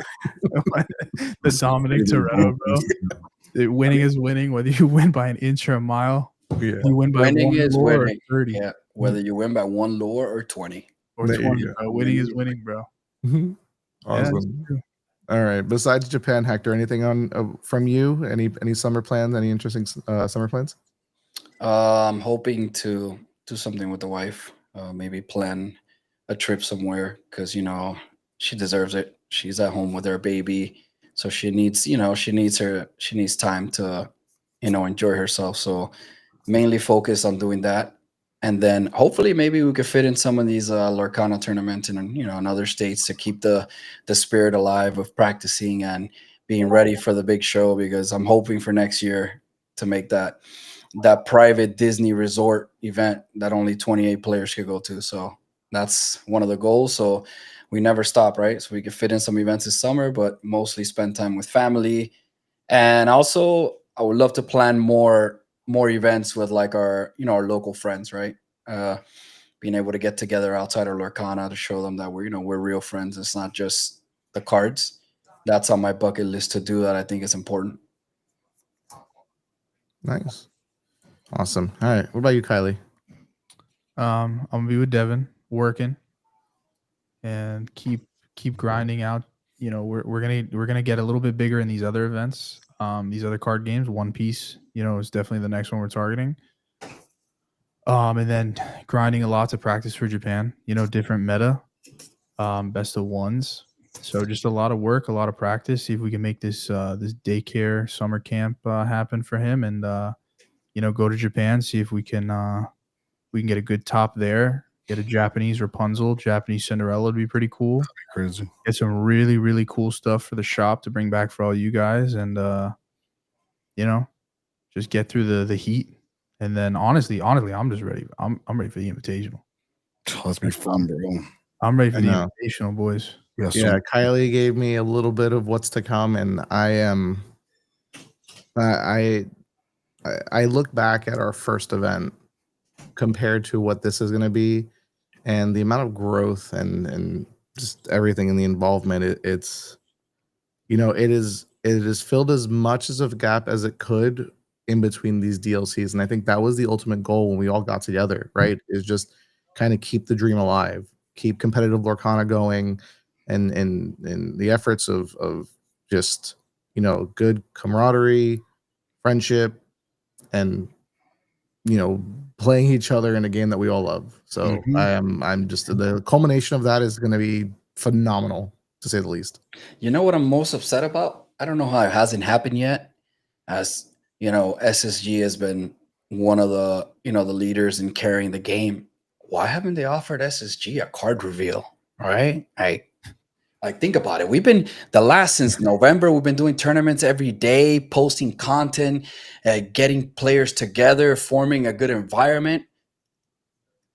S3: The Dominic Toretto, bro. Winning is winning, whether you win by an inch or a mile.
S1: Yeah.
S3: You win by
S2: Winning
S3: one
S2: is
S3: lore
S2: winning.
S3: or 30
S2: Yeah. Whether you win by 1 lore or 20.
S3: or
S1: There you
S3: 20,
S1: go.
S3: bro. Winning is winning, bro.
S1: Mhm.
S3: Yeah, it's
S1: Awesome.
S3: true.
S1: All right. Besides Japan, Hector, anything on from you? Any summer plans? Any interesting summer plans?
S2: I'm hoping to do something with the wife. Maybe plan a trip somewhere because she deserves it. She's at home with her baby, so she needs time to enjoy herself. So mainly focus on doing that, and then hopefully maybe we could fit in some of these Lorcana tournaments in other states to keep the spirit alive of practicing and being ready for the big show, because I'm hoping for next year to make that private Disney resort event that only 28 players could go to. So that's one of the goals. So we never stop, right? So we can fit in some events this summer, but mostly spend time with family. And also I would love to plan more events with like our local friends, right? Being able to get together outside of Lorcana to show them that we're real friends. It's not just the cards. That's on my bucket list to do that. I think it's important.
S1: Nice. Awesome. All right. What about you, Kylie?
S3: I'm gonna be with Devin, working, and keep grinding out. We're gonna get a little bit bigger in these other events. These other card games. One Piece, is definitely the next one we're targeting. And then grinding a lot to practice for Japan. Different meta, best of ones. So just a lot of work, a lot of practice. See if we can make this daycare summer camp happen for him, and go to Japan. See if we can get a good top there. Get a Japanese Rapunzel, Japanese Cinderella would be pretty cool.
S4: That'd be crazy.
S3: Get some really, really cool stuff for the shop to bring back for all you guys, and just get through the heat. And then honestly, I'm just ready. I'm ready for the Invitational.
S4: Let's be fun, bro.
S3: I'm ready for
S1: I
S3: the
S1: know.
S3: Invitational, boys.
S1: Yeah, Kylie gave me a little bit of what's to come, and I am. I look back at our first event compared to what this is going to be, and the amount of growth and just everything in the involvement. It's it is filled as much as a gap as it could in between these DLCs, and I think that was the ultimate goal when we all got together. Right, is just kind of keep the dream alive, keep competitive Lorcana going. And the efforts of just good camaraderie, friendship, and playing each other in a game that we all love. So I'm just the culmination of that is going to be phenomenal, to say the least.
S2: You know what I'm most upset about? I don't know how it hasn't happened yet. As you know, SSG has been one of the the leaders in carrying the game. Why haven't they offered SSG a card reveal? Right? I think about it. We've been since November. We've been doing tournaments every day, posting content, getting players together, forming a good environment,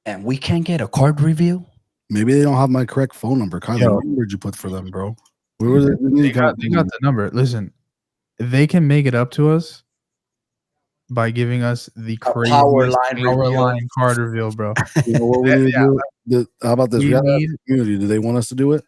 S2: and we can't get a card reveal.
S4: Maybe they don't have my correct phone number. Kyler, what number did you put for them, bro? Where was it?
S3: They got the number. Listen, they can make it up to us by giving us the crazy
S2: power line
S3: card reveal, bro.
S4: You know what we need to do? How about this? We have a community. Do they want us to do it?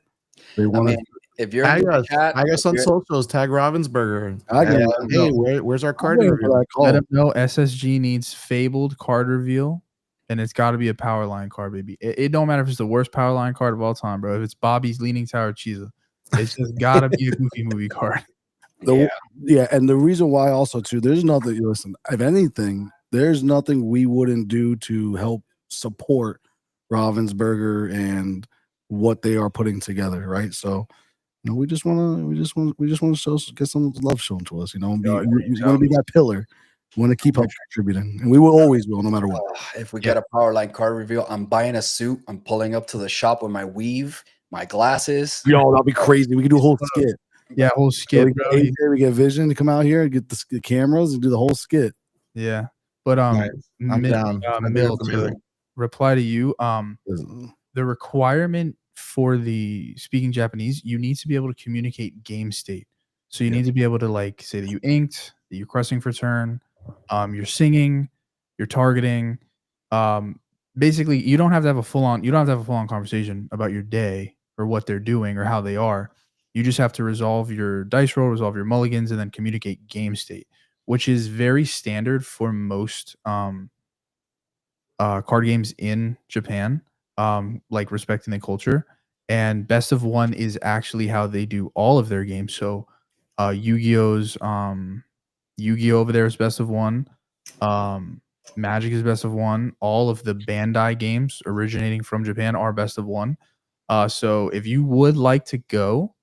S4: They want
S2: if you're
S1: tag us on socials, tag Ravensburger. Hey, where's our card reveal?
S3: Let them know SSG needs fabled card reveal, and it's got to be a power line card, baby. It don't matter if it's the worst power line card of all time, bro. If it's Bobby's Leaning Tower Cheesa, it's just got to be a Goofy Movie card.
S4: Yeah, and the reason why also too, there's nothing. Listen, if anything, there's nothing we wouldn't do to help support Ravensburger and what they are putting together, right? So, we just want to get some love shown to us, we want to be that pillar. We want to keep up contributing, and we always will, no matter what.
S2: If we get a power line card reveal, I'm buying a suit. I'm pulling up to the shop with my weave, my glasses.
S4: Yo, that'll be crazy. We can do a whole skit.
S3: Yeah, whole skit.
S4: We get Vision to come out here and get the cameras and do the whole skit.
S3: Yeah, but
S1: I'm down.
S3: Middle to reply to you. The requirement for the speaking Japanese, you need to be able to communicate game state. So you need to be able to say that you inked, that you're pressing for turn, you're singing, you're targeting. Basically, you don't have to have a full on conversation about your day or what they're doing or how they are. You just have to resolve your dice roll, resolve your mulligans, and then communicate game state, which is very standard for most card games in Japan, respecting the culture. And best of one is actually how they do all of their games. So Yu-Gi-Oh's Yu-Gi-Oh over there is best of one. Magic is best of one. All of the Bandai games originating from Japan are best of one. So if you would like to go,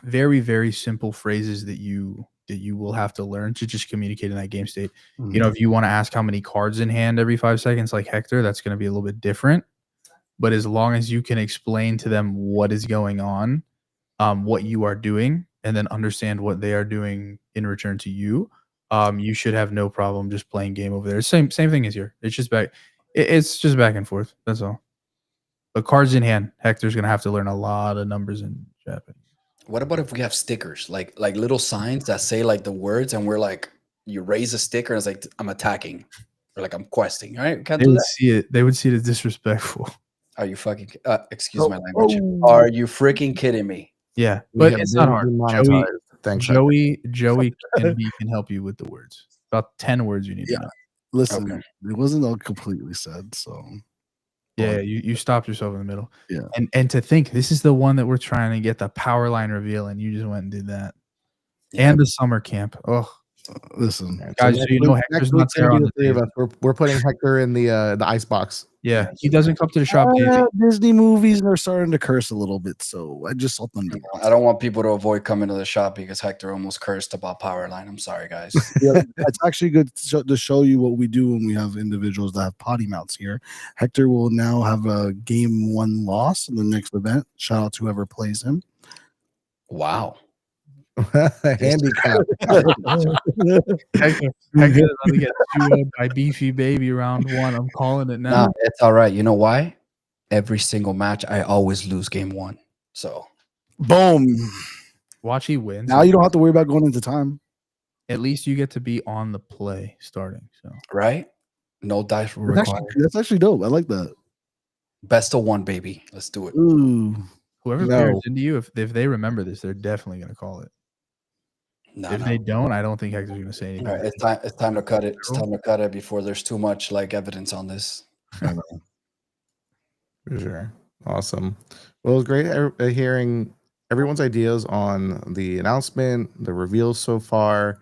S3: very, very simple phrases that you will have to learn to just communicate in that game state. If you want to ask how many cards in hand every 5 seconds, like Hector, that's going to be a little bit different. But as long as you can explain to them what is going on, what you are doing, and then understand what they are doing in return to you, you should have no problem just playing game over there. Same thing as here. It's just back and forth. That's all. But cards in hand, Hector's gonna have to learn a lot of numbers in Japanese.
S2: What about if we have stickers, like little signs that say the words, and we're you raise a sticker and it's like I'm attacking, or I'm questing. All right, can't
S3: they
S2: do
S3: would
S2: that.
S3: see it. They would see it as disrespectful.
S2: Are you fucking? Excuse my language. Are you freaking kidding me?
S3: Yeah, but it's not hard. Joey can help you with the words. About 10 words you need to know.
S4: Listen, it wasn't all completely said, so.
S3: Yeah, you stopped yourself in the middle.
S4: Yeah.
S3: And to think this is the one that we're trying to get the power line reveal, and you just went and did that. Yeah. And the summer camp. Oh,
S4: listen,
S3: guys, so Hector's not there on the
S1: three of us. We're putting Hector in the ice box.
S3: Yeah, he doesn't come to the shop.
S4: Disney movies are starting to curse a little bit, so I just let them do.
S2: I don't want people to avoid coming to the shop because Hector almost cursed about Powerline. I'm sorry, guys.
S4: Yeah, it's actually good to show you what we do when we have individuals that have potty mounts here. Hector will now have a game 1 loss in the next event. Shout out to whoever plays him.
S2: Wow.
S1: Handicap.
S3: Hector about to get 2-0 by Beefy Baby round 1. I'm calling it now.
S2: Nah, it's all right. You know why? Every single match, I always lose game 1. So,
S4: boom.
S3: Watch he wins.
S4: Now you don't have to worry about going into time.
S3: At least you get to be on the play starting. So
S2: right? No dice required.
S4: That's actually dope. I like that.
S2: Best of 1, baby. Let's do it.
S4: Ooh.
S3: Whoever pairs into you, if they remember this, they're definitely going to call it. If they don't, I don't think Hector's going to say anything.
S2: All right, it's time to cut it. It's time to cut it before there's too much evidence on this.
S1: For sure. Awesome. Well, it was great hearing everyone's ideas on the announcement, the reveals so far.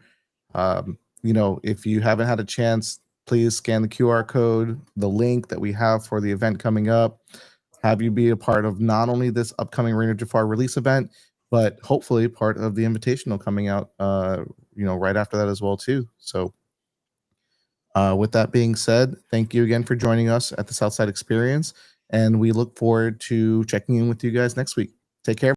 S1: if you haven't had a chance, please scan the QR code, the link that we have for the event coming up. Have you be a part of not only this upcoming Reign of Jafar release event, but hopefully part of the Invitational coming out, right after that as well too. So, with that being said, thank you again for joining us at the Southside Experience, and we look forward to checking in with you guys next week. Take care.